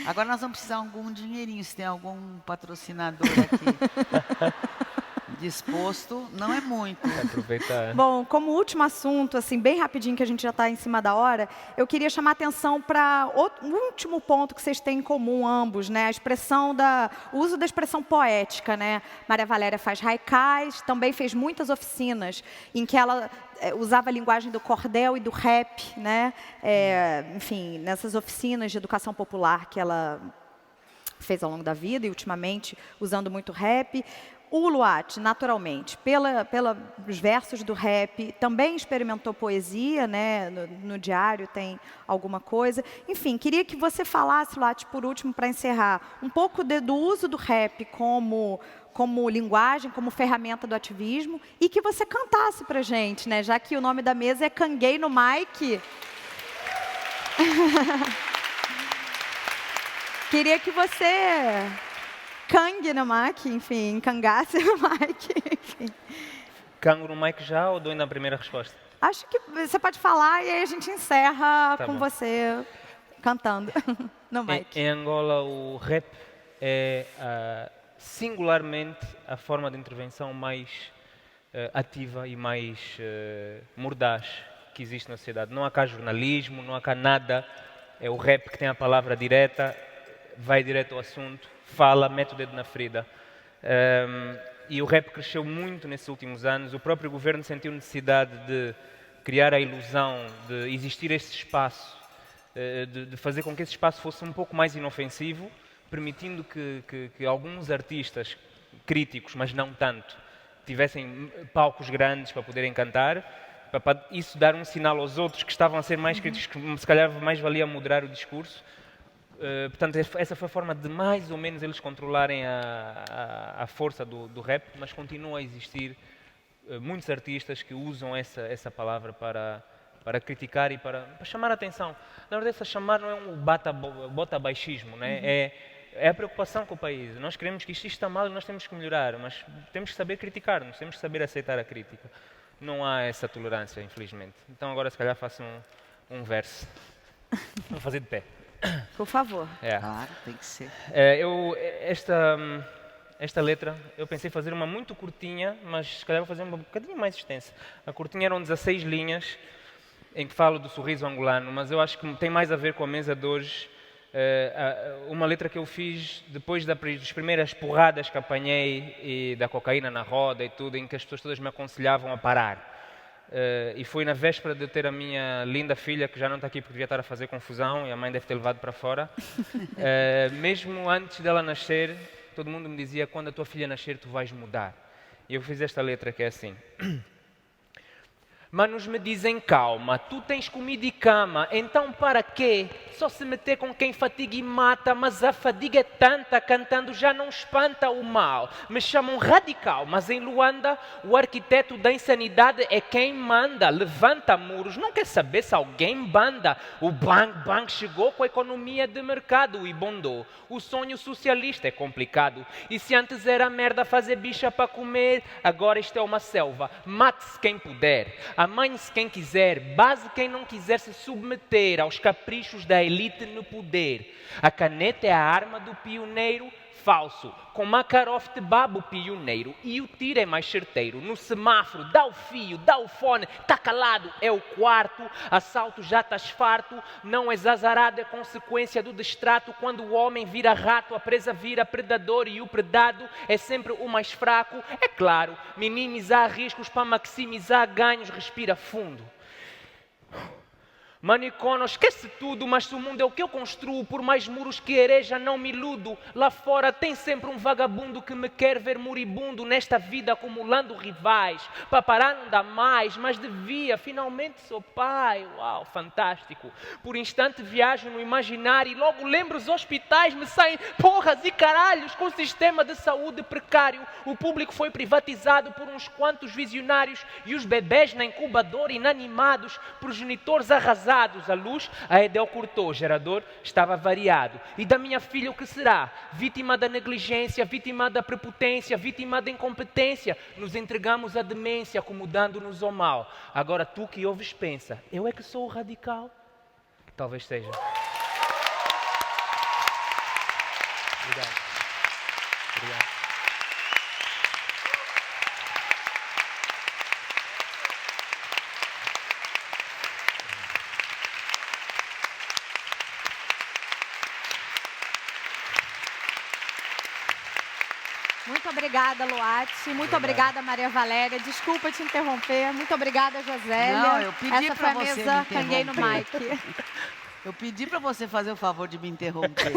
Agora nós vamos precisar de algum dinheirinho, se tem algum patrocinador aqui disposto, não é muito. Aproveitar. Bom, como último assunto, assim, bem rapidinho, que a gente já está em cima da hora, eu queria chamar a atenção para o último ponto que vocês têm em comum, ambos, né? O uso da expressão poética, né? Maria Valéria faz haikais, também fez muitas oficinas em que ela usava a linguagem do cordel e do rap, né? Enfim, nessas oficinas de educação popular que ela fez ao longo da vida e ultimamente usando muito rap. O Luat, naturalmente, pelos versos do rap, também experimentou poesia, né? No diário tem alguma coisa. Enfim, queria que você falasse, Luat, por último, para encerrar, um pouco do uso do rap como linguagem, como ferramenta do ativismo, e que você cantasse para a gente, né? Já que o nome da mesa é Canguei no Mic. Queria que você... Cangue no mic, enfim, cangasse no mic, enfim. Cango no mic já ou dou ainda a primeira resposta? Acho que você pode falar e aí a gente encerra com bom. Você cantando no mic. Em Angola, o rap é singularmente a forma de intervenção mais ativa e mais mordaz que existe na sociedade. Não há cá jornalismo, não há cá nada. É o rap que tem a palavra direta, vai direto ao assunto, fala, mete o dedo na ferida. E o rap cresceu muito nesses últimos anos. O próprio governo sentiu necessidade de criar a ilusão de existir esse espaço, de fazer com que esse espaço fosse um pouco mais inofensivo, permitindo que alguns artistas críticos, mas não tanto, tivessem palcos grandes para poderem cantar, para isso dar um sinal aos outros que estavam a ser mais críticos, que se calhar mais valia moderar o discurso. Portanto, essa foi a forma de mais ou menos eles controlarem a força do rap, mas continua a existir muitos artistas que usam essa palavra para criticar e para chamar a atenção. Na verdade, essa chamar não é um bota-baixismo, né? É a preocupação com o país. Nós queremos que isto está mal e nós temos que melhorar, mas temos que saber criticar-nos, temos que saber aceitar a crítica. Não há essa tolerância, infelizmente. Então agora se calhar faço um verso. Vou fazer de pé. Por favor. Claro, tem que ser. Esta letra, eu pensei fazer uma muito curtinha, mas se calhar vou fazer uma bocadinho mais extensa. A curtinha eram 16 linhas, em que falo do sorriso angolano, mas eu acho que tem mais a ver com a mesa de hoje. Uma letra que eu fiz depois das primeiras porradas que apanhei e da cocaína na roda e tudo, em que as pessoas todas me aconselhavam a parar. E foi na véspera de eu ter a minha linda filha, que já não está aqui porque devia estar a fazer confusão e a mãe deve ter levado para fora. Mesmo antes dela nascer, todo mundo me dizia: quando a tua filha nascer tu vais mudar. E eu fiz esta letra que é assim: manos me dizem calma, tu tens comida e cama, então para quê? Só se meter com quem fatiga e mata, mas a fadiga é tanta, cantando já não espanta o mal. Me chamam radical, mas em Luanda o arquiteto da insanidade é quem manda. Levanta muros, não quer saber se alguém banda. O bang bang chegou com a economia de mercado e bondou. O sonho socialista é complicado, e se antes era merda fazer bicha para comer, agora isto é uma selva. Mate-se quem puder. Amanhe-se quem quiser, base quem não quiser se submeter aos caprichos da elite no poder. A caneta é a arma do pioneiro falso, com Makarov te baba o pioneiro, e o tiro é mais certeiro. No semáforo, dá o fio, dá o fone, tá calado, é o quarto. Assalto já estás farto, não és azarado, é consequência do distrato. Quando o homem vira rato, a presa vira predador e o predado é sempre o mais fraco. É claro, minimizar riscos para maximizar ganhos, respira fundo. Manicono, esquece tudo, mas se o mundo é o que eu construo, por mais muros que ereja não me iludo. Lá fora tem sempre um vagabundo que me quer ver moribundo, nesta vida acumulando rivais. Para parar não dá mais, mas devia, finalmente sou pai. Uau, fantástico. Por instante viajo no imaginário e logo lembro os hospitais, me saem porras e caralhos com o sistema de saúde precário. O público foi privatizado por uns quantos visionários e os bebés na incubadora inanimados, progenitores arrasados. A luz a Edel cortou, gerador estava variado. E da minha filha o que será? Vítima da negligência, vítima da prepotência, vítima da incompetência. Nos entregamos à demência, acomodando-nos ao mal. Agora tu que ouves pensa, eu é que sou o radical? Talvez seja. Obrigado. Obrigado. Muito obrigada, Luati. Muito obrigada, Maria Valéria. Desculpa te interromper. Muito obrigada, Josélia. Não, eu pedi Essa foi pra a você mesa me Canguei no interromper. Mike. Eu pedi para você fazer o favor de me interromper.